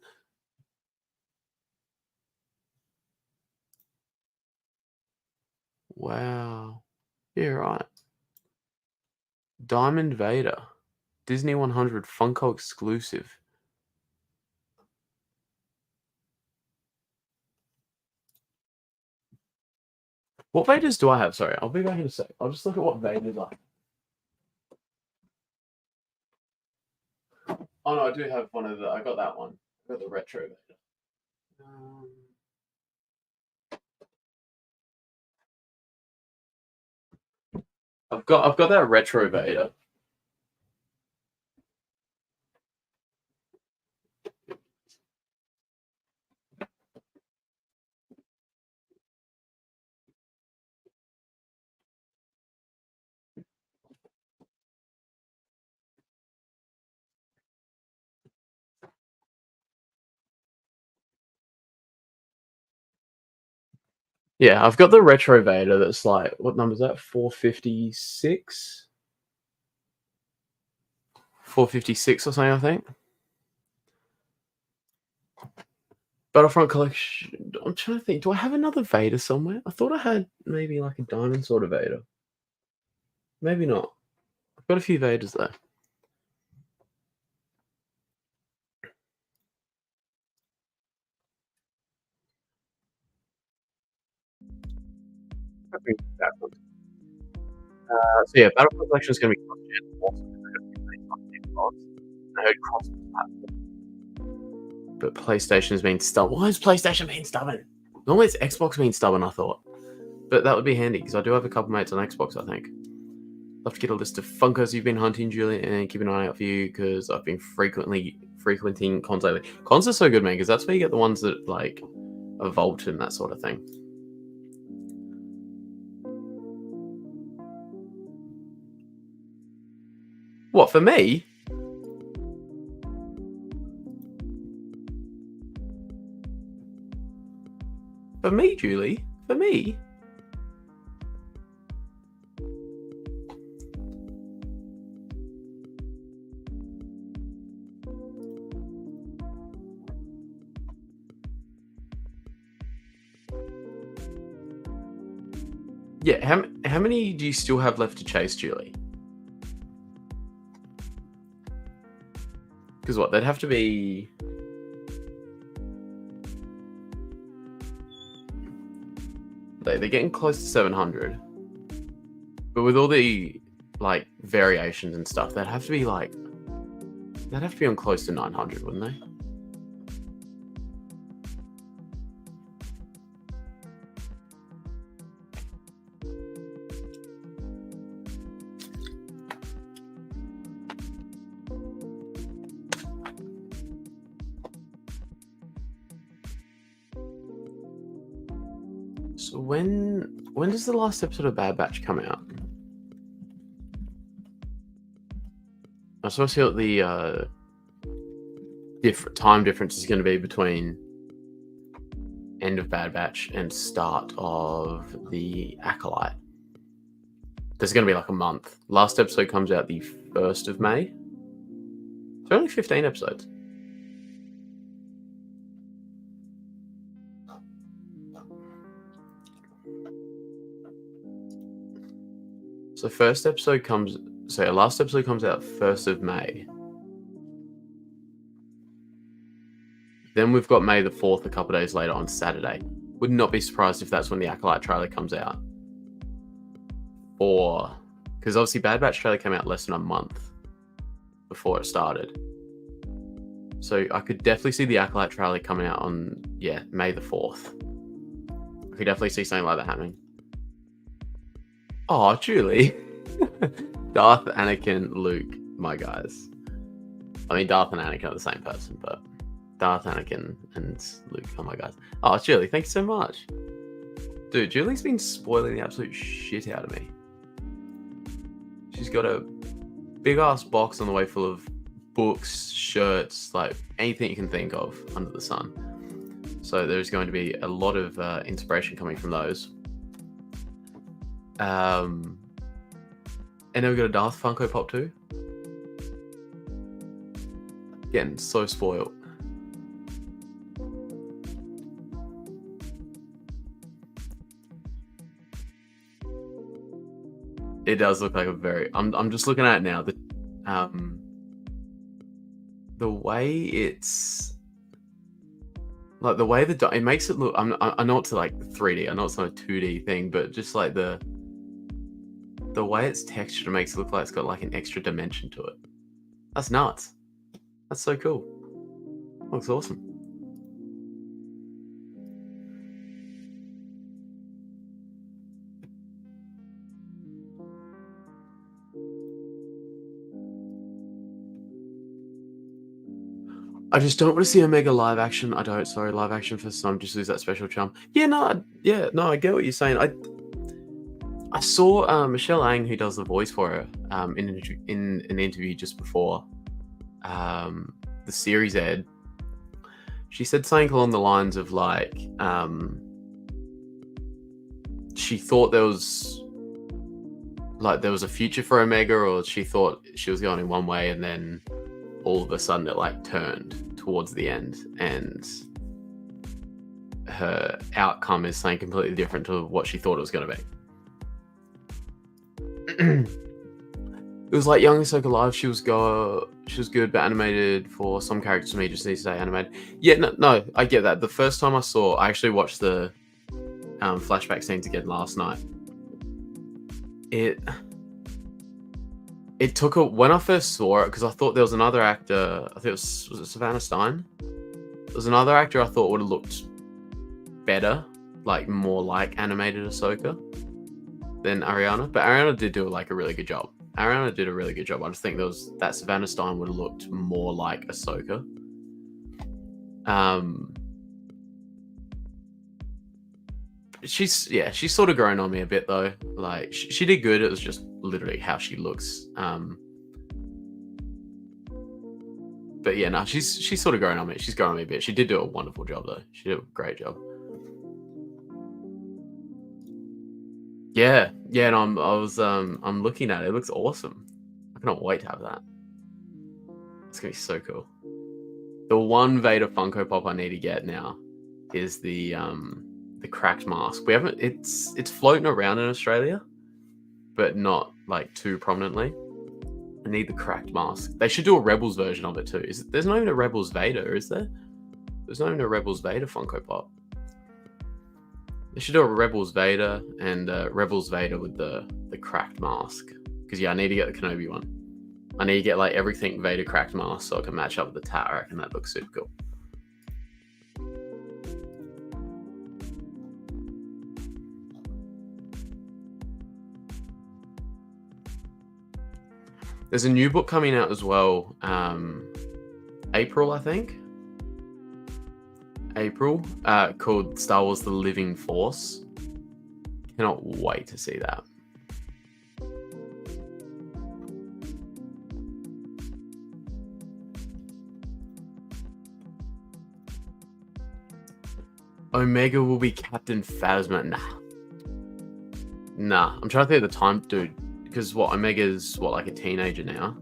Wow. Yeah, right. Diamond Vader. Disney 100 Funko exclusive. What Vaders do I have? Sorry, I'll be back in a sec. I'll just look at what Vaders are. Oh no, I do have one of the. I got that one. I got the retro Vader. I've got that retro Vader. Yeah, I've got the retro Vader that's like, what number is that? 456? 456 or something, I think. Battlefront collection. I'm trying to think. Do I have another Vader somewhere? I thought I had maybe like a diamond sort of Vader. Maybe not. I've got a few Vaders there. So yeah, Battlefront collection is going to be I heard cross but PlayStation's been stubborn. Why is PlayStation being stubborn? Normally it's Xbox being stubborn, I thought. But that would be handy because I do have a couple mates on Xbox, I think. I'll have to get a list of Funkos you've been hunting, Julian, and keep an eye out for you because I've been frequenting cons lately. Cons are so good, man, because that's where you get the ones that like evolved and that sort of thing. What, for me? For me, Julie? For me? Yeah, how many do you still have left to chase, Julie? Because what, they'd have to be... They're getting close to 700. But with all the, like, variations and stuff, they'd have to be, like... They'd have to be on close to 900, wouldn't they? So when does the last episode of Bad Batch come out? I just want to see what the time difference is going to be between end of Bad Batch and start of the Acolyte. There's going to be like a month. Last episode comes out the 1st of May. It's only 15 episodes. So last episode comes out 1st of May. Then we've got May the 4th a couple of days later on Saturday. Would not be surprised if that's when the Acolyte trailer comes out. Or, because obviously Bad Batch trailer came out less than a month before it started. So I could definitely see the Acolyte trailer coming out on, May the 4th. I could definitely see something like that happening. Oh, Julie. Darth, Anakin, Luke, my guys. I mean, Darth and Anakin are the same person, but Darth, Anakin, and Luke are my guys. Oh, Julie, thank you so much. Dude, Julie's been spoiling the absolute shit out of me. She's got a big-ass box on the way full of books, shirts, like anything you can think of under the sun. So there's going to be a lot of inspiration coming from those. And then we got a Darth Funko Pop too. Getting so spoiled. It does look like a very. I'm just looking at it now. The way it's like the way it makes it look. I know it's like 3D. I know it's not a 2D thing, but just like the way it's textured makes it look like it's got like an extra dimension to it. That's nuts. That's so cool. Looks awesome. I just don't want to see Omega live action. I don't. Sorry, live action for some just lose that special charm. Yeah, no, I get what you're saying. I saw Michelle Ang, who does the voice for her, in an interview just before the series aired. She said something along the lines of like, she thought there was a future for Omega, or she thought she was going in one way, and then all of a sudden it like turned towards the end, and her outcome is something completely different to what she thought it was going to be. It was like Young Ahsoka Live. She was good, but animated for some characters to me just needs to stay animated. Yeah, no, I get that. The first time I actually watched the flashback scenes again last night. It took when I first saw it, because I thought there was another actor. I think was it Savannah Stein? There was another actor I thought would have looked better, like more like animated Ahsoka than Ariana. But Ariana did do like a really good job. I just think that Savannah Stein would have looked more like Ahsoka. She's sort of grown on me a bit though. Like she did good. It was just literally how she looks. But yeah, no, she's sort of grown on me. She's grown on me a bit. She did do a wonderful job though. She did a great job. Yeah, and I'm looking at it. It looks awesome. I cannot wait to have that. It's gonna be so cool. The one Vader Funko Pop I need to get now is the cracked mask. We haven't. It's floating around in Australia, but not like too prominently. I need the cracked mask. They should do a Rebels version of it too. There's not even a Rebels Vader, is there? There's not even a Rebels Vader Funko Pop. They should do a Rebels Vader and Rebels Vader with the cracked mask. Because yeah, I need to get the Kenobi one. I need to get like everything Vader cracked mask so I can match up with the tat. I reckon that looks super cool. There's a new book coming out as well. April, I think. Called Star Wars The Living Force. Cannot wait to see that. Omega will be Captain Phasma. Nah. I'm trying to think of the time, dude. Because Omega's like a teenager now.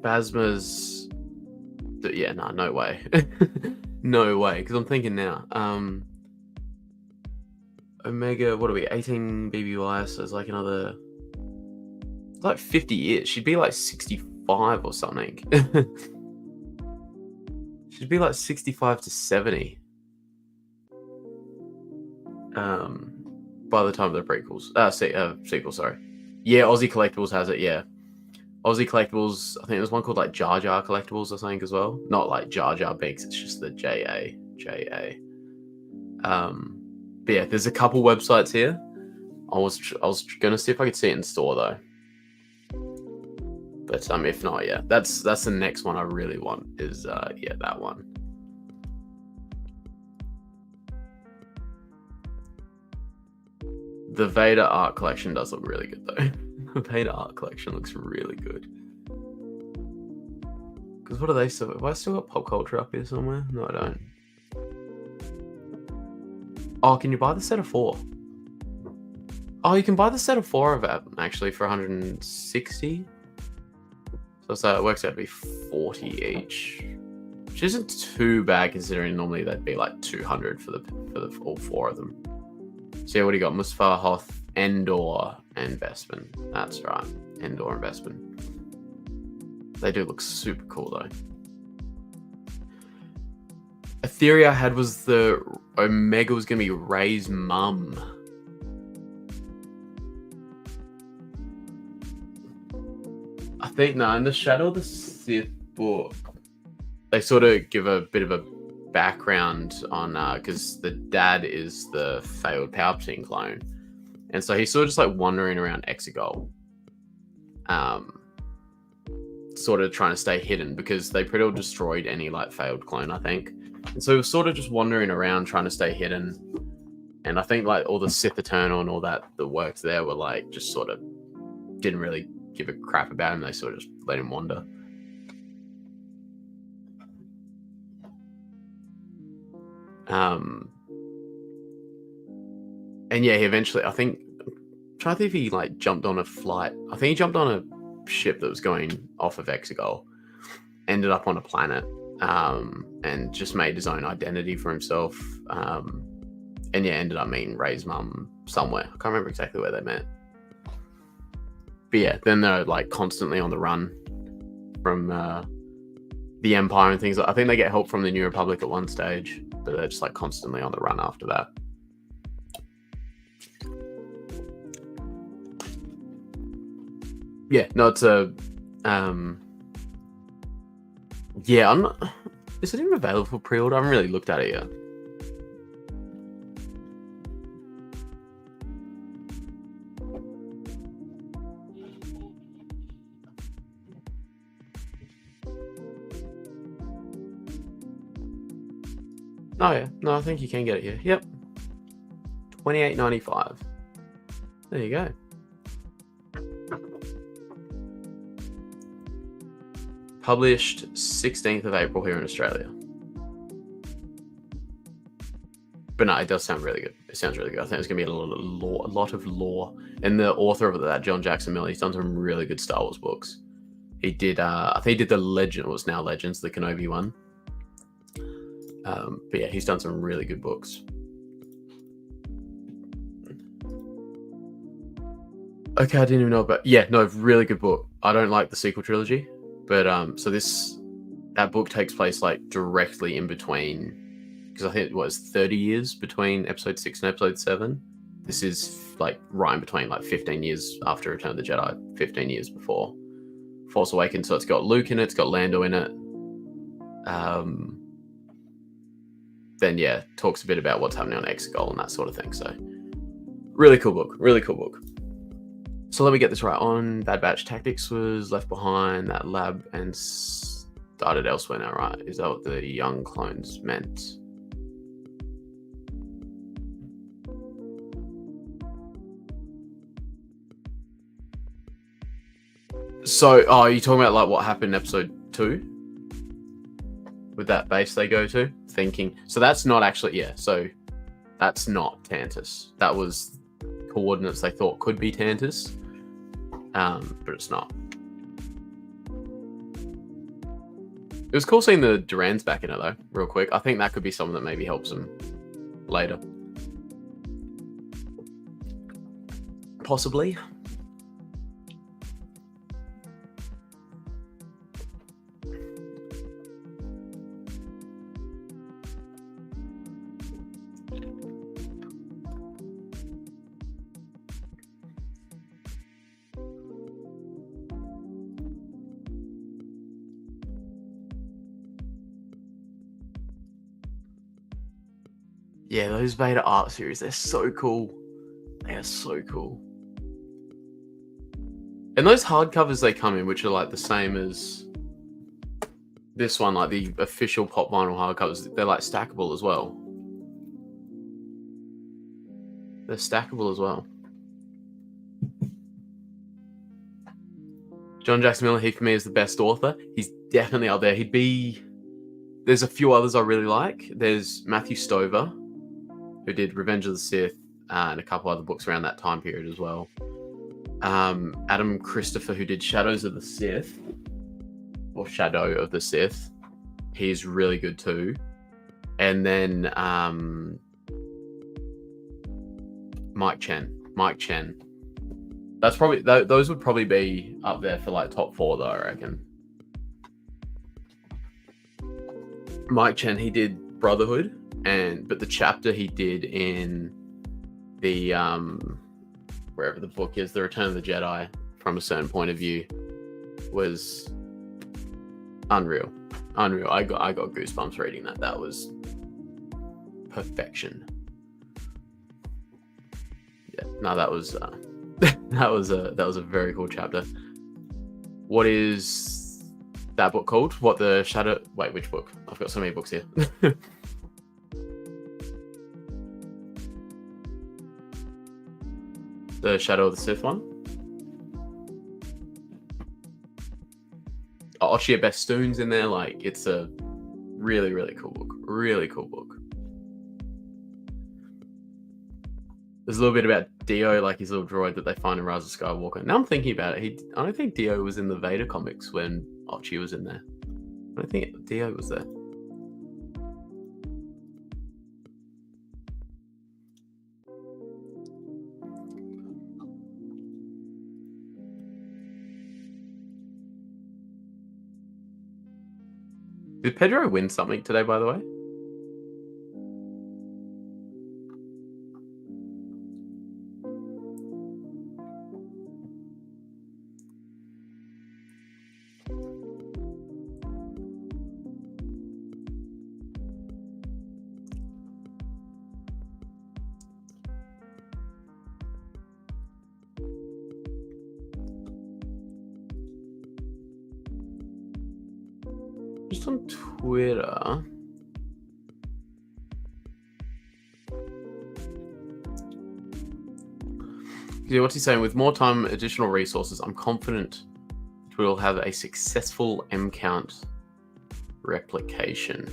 Phasma's, yeah, no way. No way. Because I'm thinking now. Omega, what are we? 18 BBY, so it's like another, it's like 50 years. She'd be like 65 or something. She'd be like 65 to 70. By the time of the prequels, sequel, sorry. Yeah, Aussie Collectibles has it. Yeah, Aussie Collectibles. I think there's one called like Jar Jar Collectibles or something as well. Not like Jar Jar Binks. It's just the JA. But yeah, there's a couple websites here. I was gonna see if I could see it in store though. But if not, yeah, that's the next one I really want is that one. The Vader art collection does look really good though. The Vader art collection looks really good. Because what are they still? Have I still got pop culture up here somewhere? No, I don't. Oh, can you buy the set of 4? Oh, you can buy the set of 4 of them actually for 160. So it works out to be 40 each, which isn't too bad considering normally that'd be like 200 for the all 4 of them. So yeah, what do you got? Mustafar, Hoth, Endor, and Bespin. That's right, Endor and Bespin. They do look super cool though. A theory I had was the Omega was going to be Rey's mum. I think, no, in the Shadow of the Sith book, they sort of give a bit of a background on, because the dad is the failed Palpatine clone. And so he's sort of just like wandering around Exegol. sort of trying to stay hidden because they pretty well destroyed any like failed clone, I think. And so he was sort of just wandering around trying to stay hidden. And I think like all the Sith Eternal and all that worked there were like just sort of didn't really give a crap about him. They sort of just let him wander. And yeah, he eventually, I think, I'm trying to think if he like jumped on a flight. I think he jumped on a ship that was going off of Exegol, ended up on a planet, and just made his own identity for himself. And yeah, ended up meeting Rey's mum somewhere. I can't remember exactly where they met. But yeah, then they're like constantly on the run from the Empire and things. I think they get help from the New Republic at one stage, but they're just like constantly on the run after that. Yeah, no, it's a yeah, I'm not, is it even available for pre-order? I haven't really looked at it yet. Oh yeah, no, I think you can get it here. Yep, $28.95. There you go. Published 16th of April here in Australia. But no, it does sound really good. It sounds really good. I think it's going to be a lot of lore. And the author of that, John Jackson Miller, he's done some really good Star Wars books. He did, I think he did the Legend, what's now Legends, the Kenobi one. But yeah, he's done some really good books. Okay, I didn't even know about... Yeah, no, really good book. I don't like the sequel trilogy. But so that book takes place like directly in between, because I think it was 30 years between episode 6 and episode 7. This is like right in between, like 15 years after Return of the Jedi, 15 years before Force Awakens. So it's got Luke in it, it's got Lando in it. Then yeah, talks a bit about what's happening on Exegol and that sort of thing. So really cool book, really cool book. So let me get this right. On Bad Batch, Tactics was left behind that lab and started elsewhere now, right? Is that what the young clones meant? So, oh, are you talking about like what happened in episode 2? With that base they go to? Thinking. So that's not actually, yeah, so that's not Tantus. That was coordinates they thought could be Tantus. But it's not. It was cool seeing the Durans back in it though, real quick. I think that could be someone that maybe helps them later. Possibly. Yeah, those Vader art series, they're so cool. They are so cool. And those hardcovers they come in, which are like the same as this one, like the official pop vinyl hardcovers, they're like stackable as well. They're stackable as well. John Jackson Miller, he for me is the best author. He's definitely out there. There's a few others I really like. There's Matthew Stover, who did Revenge of the Sith and a couple other books around that time period as well. Adam Christopher, who did Shadows of the Sith, or Shadow of the Sith. He's really good too. And then Mike Chen. That's probably those would probably be up there for like top 4 though, I reckon. Mike Chen, he did Brotherhood, but the chapter he did in the wherever the book is, The Return of the Jedi, from a certain point of view, was unreal. I got goosebumps reading that. That was perfection. Yeah, no, that was that was a very cool chapter. What is that book called? What the Shadow? Wait, which book? I've got so many books here. The Shadow of the Sith one. Ochia Bestoon's in there. Like, it's a really, really cool book. Really cool book. There's a little bit about Dio, like his little droid that they find in Rise of Skywalker. Now I'm thinking about it. I don't think Dio was in the Vader comics when Ochia was in there. I don't think Dio was there. Did Pedro win something today, by the way? Just on Twitter. Yeah, what's he saying? With more time, additional resources, I'm confident it will have a successful M count replication.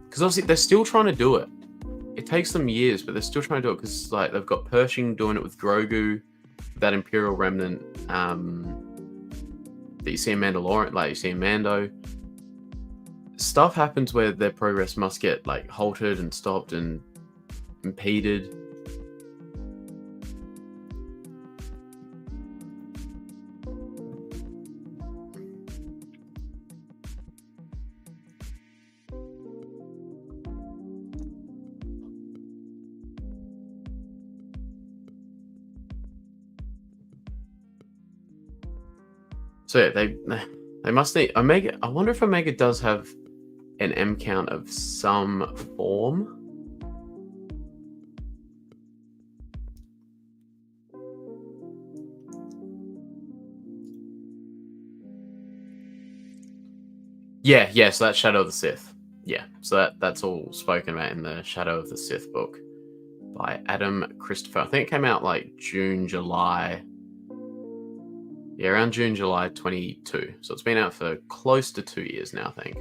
Because obviously they're still trying to do it. It takes them years, but they're still trying to do it because like they've got Pershing doing it with Grogu, that Imperial Remnant. That you see in Mandalorian, like you see in Mando. Stuff happens where their progress must get like halted and stopped and impeded. So yeah, they must need Omega. I wonder if Omega does have an M count of some form. Yeah. So that's Shadow of the Sith. Yeah, so that's all spoken about in the Shadow of the Sith book by Adam Christopher. I think it came out like June, July. Yeah, around June, July 22. So it's been out for close to 2 years now, I think.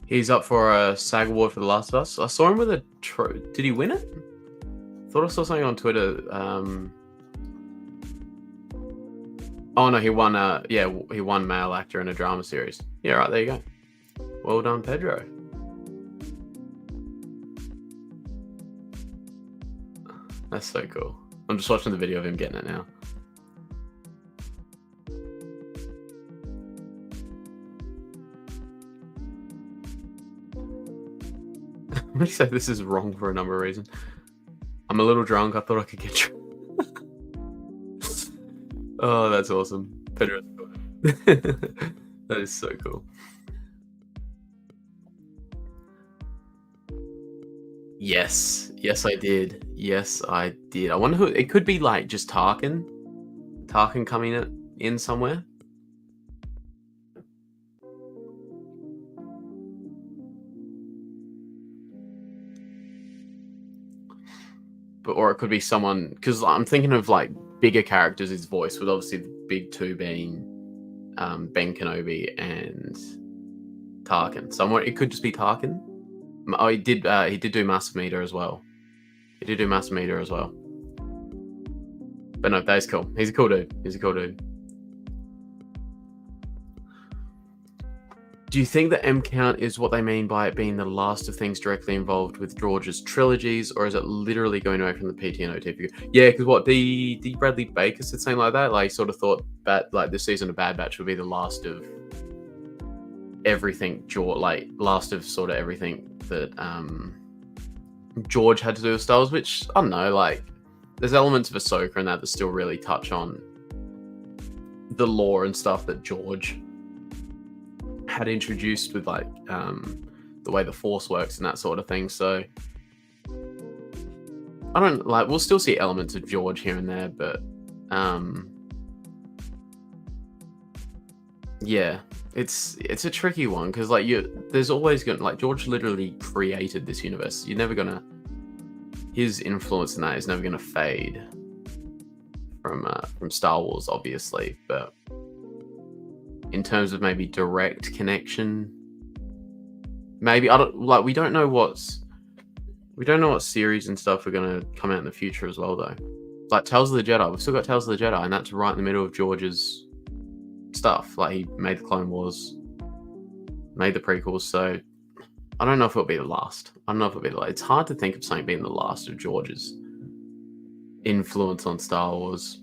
He's up for a SAG award for The Last of Us. I saw him with a did he win it? I thought I saw something on Twitter. Oh no, he won. He won male actor in a drama series. Yeah, right there you go. Well done, Pedro. That's so cool. I'm just watching the video of him getting it now. What do you say? This is wrong for a number of reasons. I'm a little drunk. I thought I could get drunk. Oh, that's awesome. Pedro. That is so cool. Yes, I did. I wonder who it could be. Like just Tarkin coming in somewhere. Or it could be someone, because I'm thinking of like bigger characters' his voice, with obviously the big two being Ben Kenobi and Tarkin. Somewhere it could just be Tarkin. Oh, he did do Massive Meter as well. But no, that's cool. He's a cool dude. Do you think that M count is what they mean by it being the last of things directly involved with George's trilogies, or is it literally going away from the PTNO figure? Yeah, because what D. Bradley Baker said something like that. Like, he sort of thought that like this season of Bad Batch would be the last of everything last of sort of everything that George had to do with Star Wars, which I don't know, like there's elements of Ahsoka and that still really touch on the lore and stuff that George had introduced with like the way the Force works and that sort of thing. So I don't like, we'll still see elements of George here and there, but yeah, it's a tricky one because like there's always gonna, like, George literally created this universe. You're never gonna, his influence in that is never gonna fade from Star Wars, obviously. But in terms of maybe direct connection, maybe we don't know what series and stuff are gonna come out in the future as well, though. Like Tales of the Jedi, we've still got Tales of the Jedi, and that's right in the middle of George's stuff. Like he made the Clone Wars, made the prequels, so I don't know if it'll be the last. It's hard to think of something being the last of George's influence on Star Wars.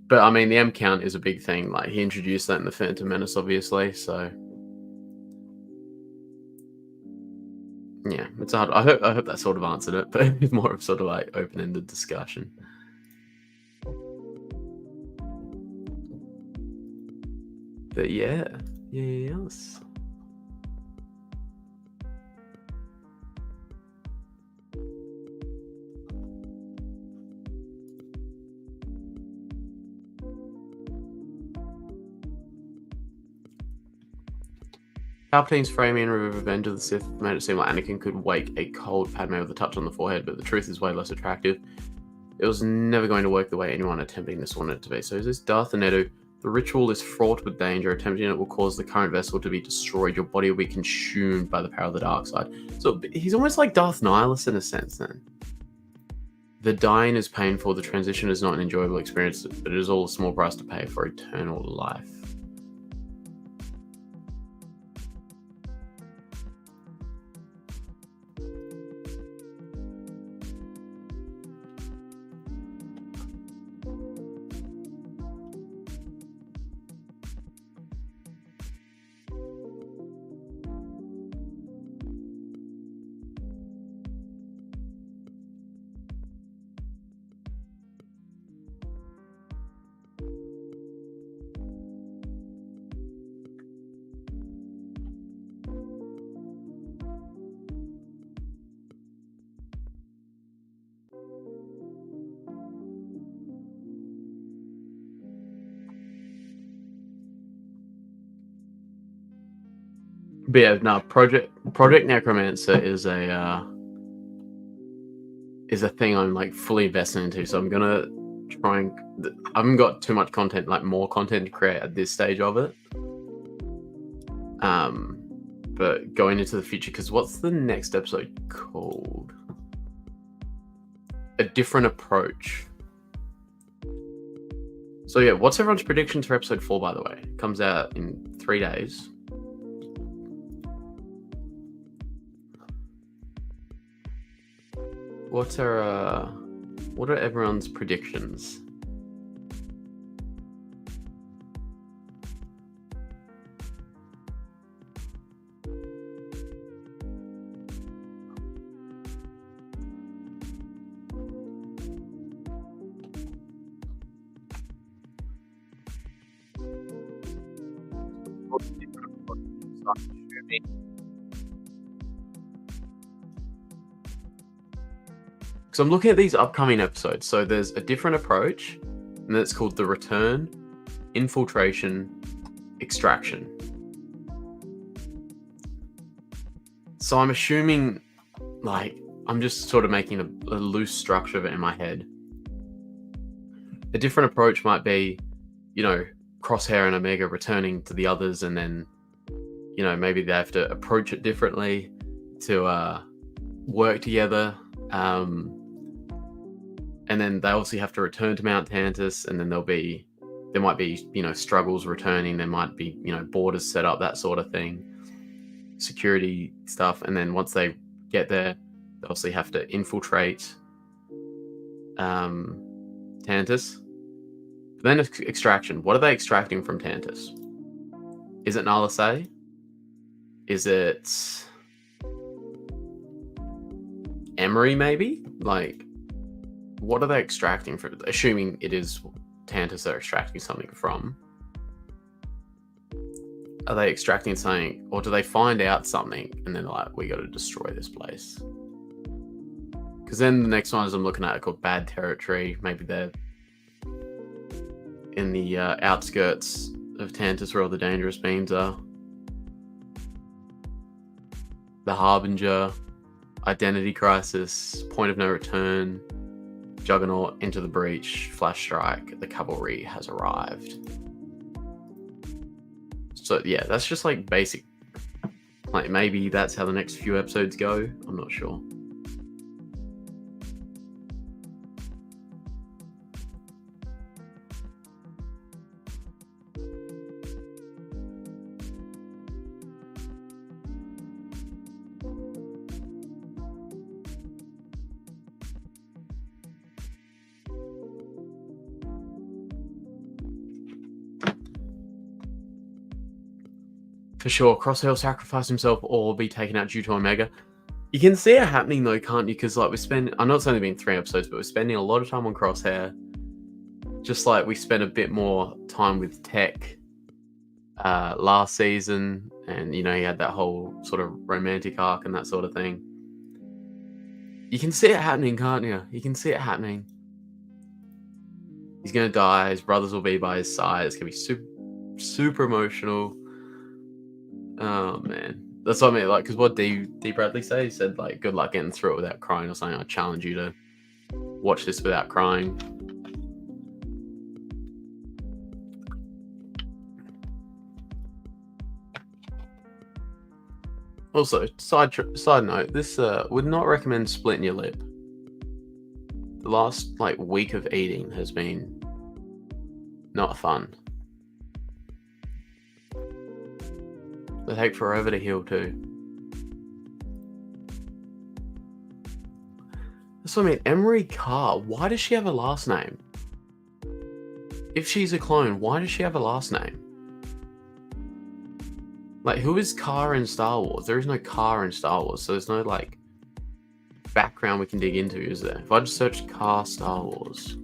But I mean, the M count is a big thing. Like he introduced that in the Phantom Menace, obviously. So yeah, it's hard. I hope that sort of answered it, but it's more of sort of like open-ended discussion. But yes. Palpatine's framing in Revenge of the Sith made it seem like Anakin could wake a cold Padme with a touch on the forehead, but the truth is way less attractive. It was never going to work the way anyone attempting this wanted it to be. So is this Darth Anedu? The ritual is fraught with danger. Attempting it will cause the current vessel to be destroyed. Your body will be consumed by the power of the dark side. So he's almost like Darth Nihilus in a sense then. The dying is painful. The transition is not an enjoyable experience, but it is all a small price to pay for eternal life. But yeah, no, Project Necromancer is a thing I'm like fully invested into. So I'm gonna try and I haven't got too much content, like more content to create at this stage of it. But going into the future, because what's the next episode called? A Different Approach. So yeah, what's everyone's predictions for episode 4, by the way? It comes out in 3 days. What are everyone's predictions? So I'm looking at these upcoming episodes. So there's A Different Approach, and that's called The Return, Infiltration, Extraction. So I'm assuming, like, I'm just sort of making a loose structure of it in my head. A different approach might be, you know, Crosshair and Omega returning to the others, and then, you know, maybe they have to approach it differently to work together. And then they obviously have to return to Mount Tantus, and then there might be, you know, struggles returning. There might be, you know, borders set up, that sort of thing, security stuff. And then once they get there, they obviously have to infiltrate Tantus. But then extraction. What are they extracting from Tantus? Is it Nala Se? Is it Emery, maybe? Like, what are they extracting from? Assuming it is Tantus they're extracting something from. Are they extracting something, or do they find out something and then they're like, we got to destroy this place? Because then the next one is I'm looking at it called Bad Territory. Maybe they're in the outskirts of Tantus where all the dangerous beams are. The Harbinger, Identity Crisis, Point of No Return, Juggernaut, Into the Breach, Flash Strike, the Cavalry has arrived. So yeah, that's just like basic. Like maybe that's how the next few episodes go. I'm not sure. For sure, Crosshair will sacrifice himself or be taken out due to Omega. You can see it happening though, can't you? Because like I know it's only been 3 episodes, but we're spending a lot of time on Crosshair. Just like we spent a bit more time with Tech last season, and you know, he had that whole sort of romantic arc and that sort of thing. You can see it happening, can't you? You can see it happening. He's gonna die, his brothers will be by his side, it's gonna be super, super emotional. Oh man, that's what I mean. Like, because what D Bradley said, he said like, "Good luck getting through it without crying" or something. I challenge you to watch this without crying. Also, side note: this would not recommend splitting your lip. The last like week of eating has been not fun. They take forever to heal too. That's what I mean. Emery Carr, why does she have a last name? If she's a clone, why does she have a last name? Like, who is Carr in Star Wars? There is no Carr in Star Wars, so there's no like background we can dig into, is there? If I just search Carr Star Wars.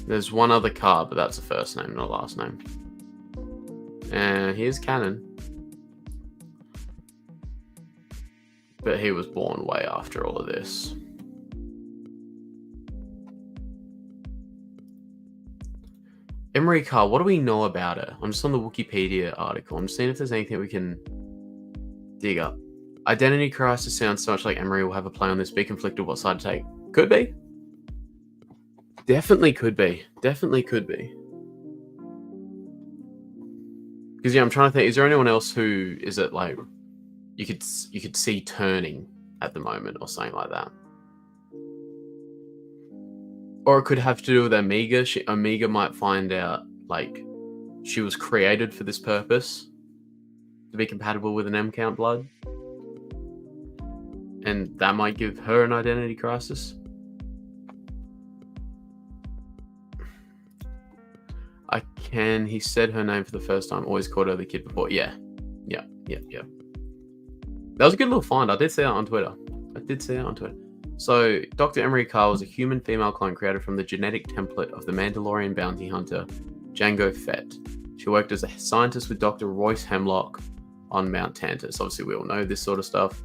There's one other Carr, but that's a first name, not a last name. And here's canon. But he was born way after all of this. Emery Carr, what do we know about her? I'm just on the Wikipedia article. I'm just seeing if there's anything we can dig up. Identity Crisis sounds so much like Emery will have a play on this. Be conflicted what side to take. Could be. Definitely could be. Definitely could be. Because yeah, I'm trying to think. Is there anyone else who is it like you could see turning at the moment or something like that? Or it could have to do with Omega. Omega might find out like she was created for this purpose to be compatible with an M count blood, and that might give her an identity crisis. He said her name for the first time. Always called her the kid before. Yeah. That was a good little find. I did see that on Twitter. So, Dr. Emery Carr was a human female clone created from the genetic template of the Mandalorian bounty hunter Jango Fett. She worked as a scientist with Dr. Royce Hemlock on Mount Tantus. Obviously, we all know this sort of stuff.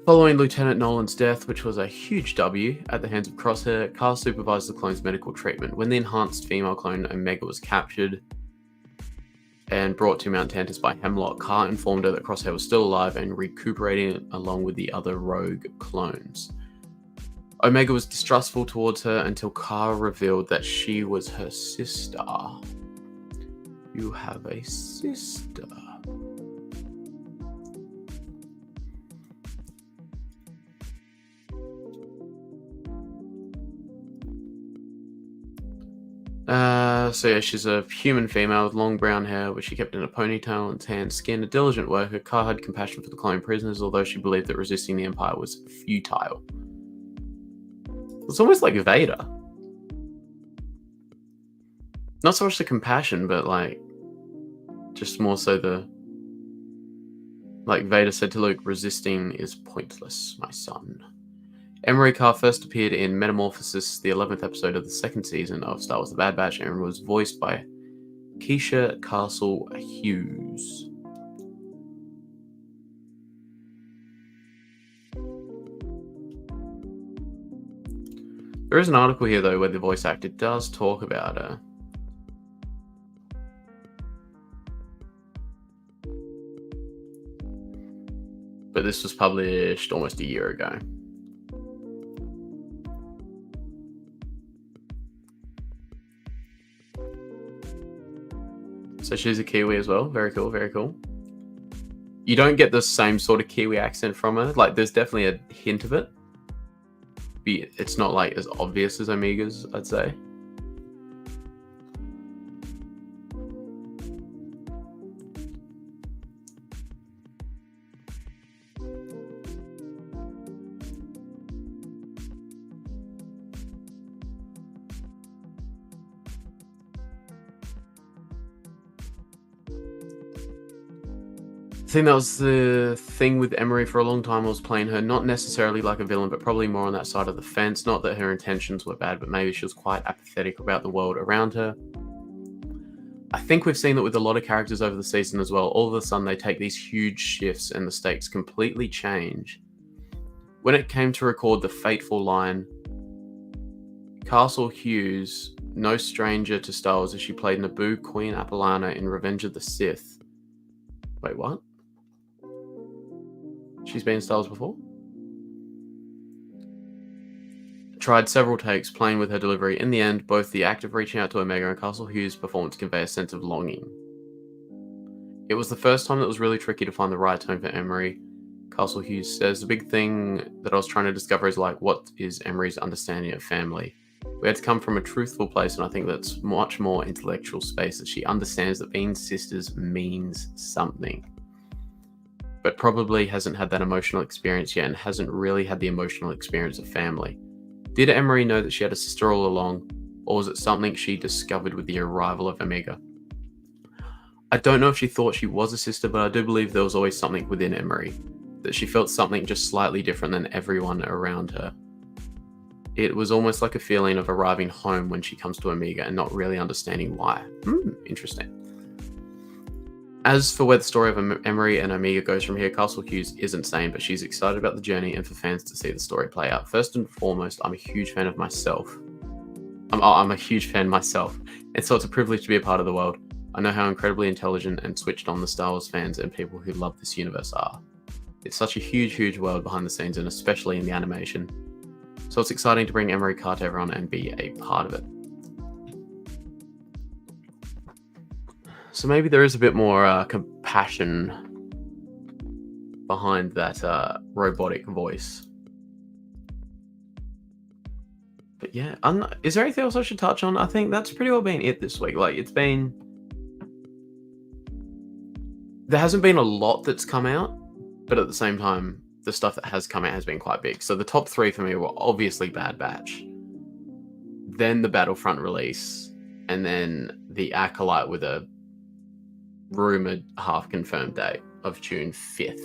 Following Lieutenant Nolan's death, which was a huge W at the hands of Crosshair, Carr supervised the clone's medical treatment. When the enhanced female clone Omega was captured and brought to Mount Tantus by Hemlock, Carr informed her that Crosshair was still alive and recuperating along with the other rogue clones. Omega was distrustful towards her until Carr revealed that she was her sister. You have a sister. So yeah, she's a human female with long brown hair, which she kept in a ponytail and tan skin. A diligent worker, Carr had compassion for the clone prisoners, although she believed that resisting the Empire was futile. It's almost like Vader. Not so much the compassion, but like, just more so the... Like Vader said to Luke, resisting is pointless, my son. Emery Carr first appeared in Metamorphosis, the 11th episode of the second season of Star Wars The Bad Batch, and was voiced by Keisha Castle Hughes. There is an article here, though, where the voice actor does talk about her. But this was published almost a year ago. So she's a Kiwi as well. Very cool, very cool. You don't get the same sort of Kiwi accent from her. Like, there's definitely a hint of it. But it's not, like, as obvious as Omega's, I'd say. I think that was the thing with Emery for a long time. I was playing her not necessarily like a villain, but probably more on that side of the fence. Not that her intentions were bad, but maybe she was quite apathetic about the world around her. I think we've seen that with a lot of characters over the season as well. All of a sudden, they take these huge shifts and the stakes completely change. When it came to record the fateful line, Castle Hughes, no stranger to Star Wars, as she played Naboo Queen Apolana in Revenge of the Sith. Wait, what? She's been in Star Wars before? Tried several takes, playing with her delivery. In the end, both the act of reaching out to Omega and Castle Hughes' performance convey a sense of longing. It was the first time that was really tricky to find the right tone for Emery. Castle Hughes says, the big thing that I was trying to discover is like, what is Emery's understanding of family? We had to come from a truthful place, and I think that's much more intellectual space, that she understands that being sisters means something, but probably hasn't had that emotional experience yet and hasn't really had the emotional experience of family. Did Emery know that she had a sister all along, or was it something she discovered with the arrival of Omega? I don't know if she thought she was a sister, but I do believe there was always something within Emery, that she felt something just slightly different than everyone around her. It was almost like a feeling of arriving home when she comes to Omega and not really understanding why. Interesting. As for where the story of Emery and Omega goes from here, Castle Hughes isn't sane, but she's excited about the journey and for fans to see the story play out. First and foremost, I'm a huge fan of myself. I'm a huge fan myself, and so it's a privilege to be a part of the world. I know how incredibly intelligent and switched on the Star Wars fans and people who love this universe are. It's such a huge, huge world behind the scenes, and especially in the animation. So it's exciting to bring Emery Carr to everyone and be a part of it. So maybe there is a bit more compassion behind that robotic voice. But yeah, is there anything else I should touch on? I think that's pretty well been it this week. Like, there hasn't been a lot that's come out, but at the same time, the stuff that has come out has been quite big. So the top three for me were obviously Bad Batch, then the Battlefront release, and then the Acolyte with a rumored half-confirmed date of June 5th,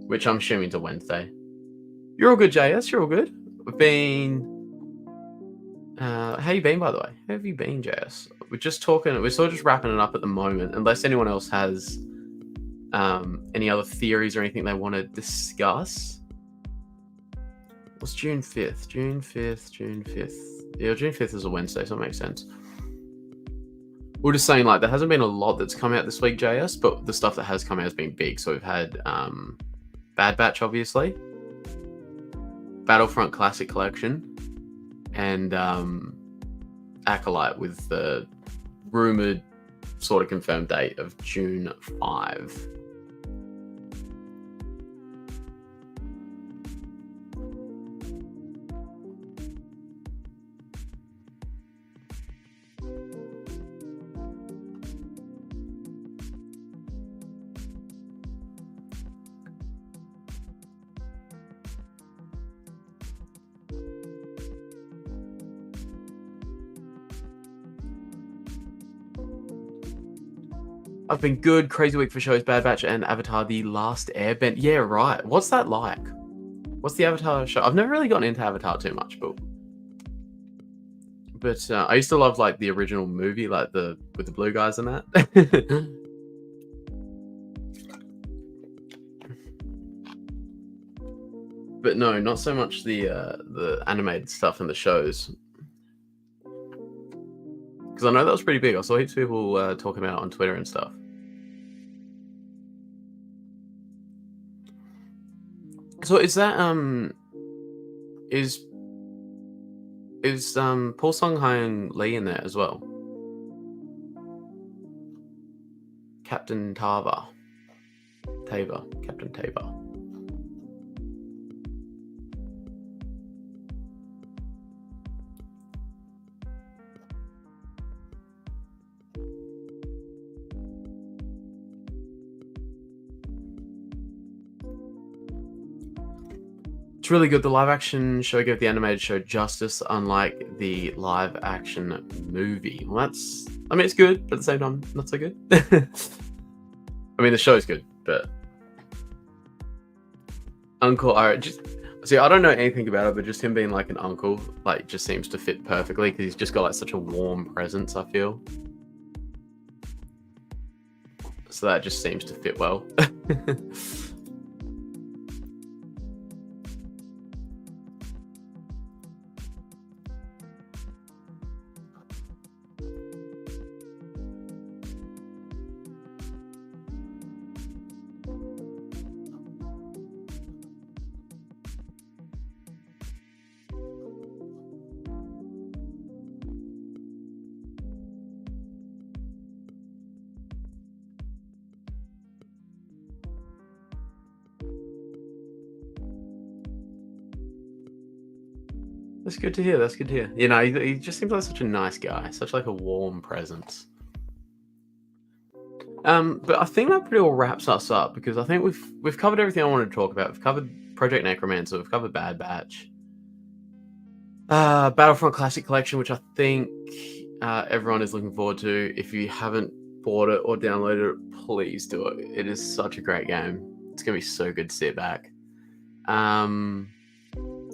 which I'm assuming is a Wednesday. You're all good, JS. You're all good. We've been... how you been, by the way? How have you been, JS? We're sort of just wrapping it up at the moment, unless anyone else has any other theories or anything they want to discuss. What's June 5th? June 5th. Yeah, June 5th is a Wednesday, so it makes sense. We're just saying, like, there hasn't been a lot that's come out this week, JS, but the stuff that has come out has been big. So we've had Bad Batch, obviously, Battlefront Classic Collection, and Acolyte with the rumored sort of confirmed date of June 5. I've been good. Crazy week for shows. Bad Batch and Avatar: The Last Airbender. Yeah, right. What's that like? What's the Avatar show? I've never really gotten into Avatar too much, but I used to love like the original movie, like with the blue guys and that. But no, not so much the animated stuff and the shows. Because I know that was pretty big. I saw heaps of people talking about it on Twitter and stuff. So is that is Paul Sung-hyun Lee in there as well? Captain Tava. Captain Tava. It's really good. The live action show gave the animated show justice, unlike the live action movie. Well, I mean, it's good, but at the same time, not so good. I mean, the show's good, but Uncle, just see, I don't know anything about it, but just him being like an uncle, like, just seems to fit perfectly because he's just got like such a warm presence, I feel. So that just seems to fit well. That's good to hear. That's good to hear. You know, he just seems like such a nice guy, such like a warm presence. But I think that pretty well wraps us up because I think we've covered everything I wanted to talk about. We've covered Project Necromancer. We've covered Bad Batch. Battlefront Classic Collection, which I think everyone is looking forward to. If you haven't bought it or downloaded it, please do it. It is such a great game. It's gonna be so good to sit back.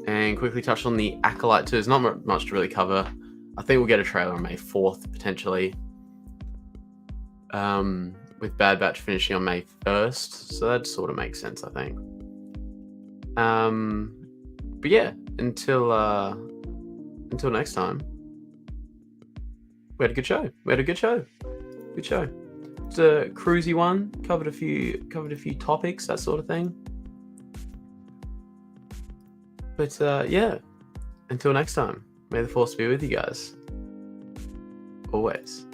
And quickly touch on the Acolyte 2. There's not much to really cover. I think we'll get a trailer on May 4th, potentially. With Bad Batch finishing on May 1st. So that sort of makes sense, I think. But yeah, until next time. We had a good show. Good show. It's a cruisy one. Covered a few topics, that sort of thing. But yeah, until next time, may the force be with you guys. Always.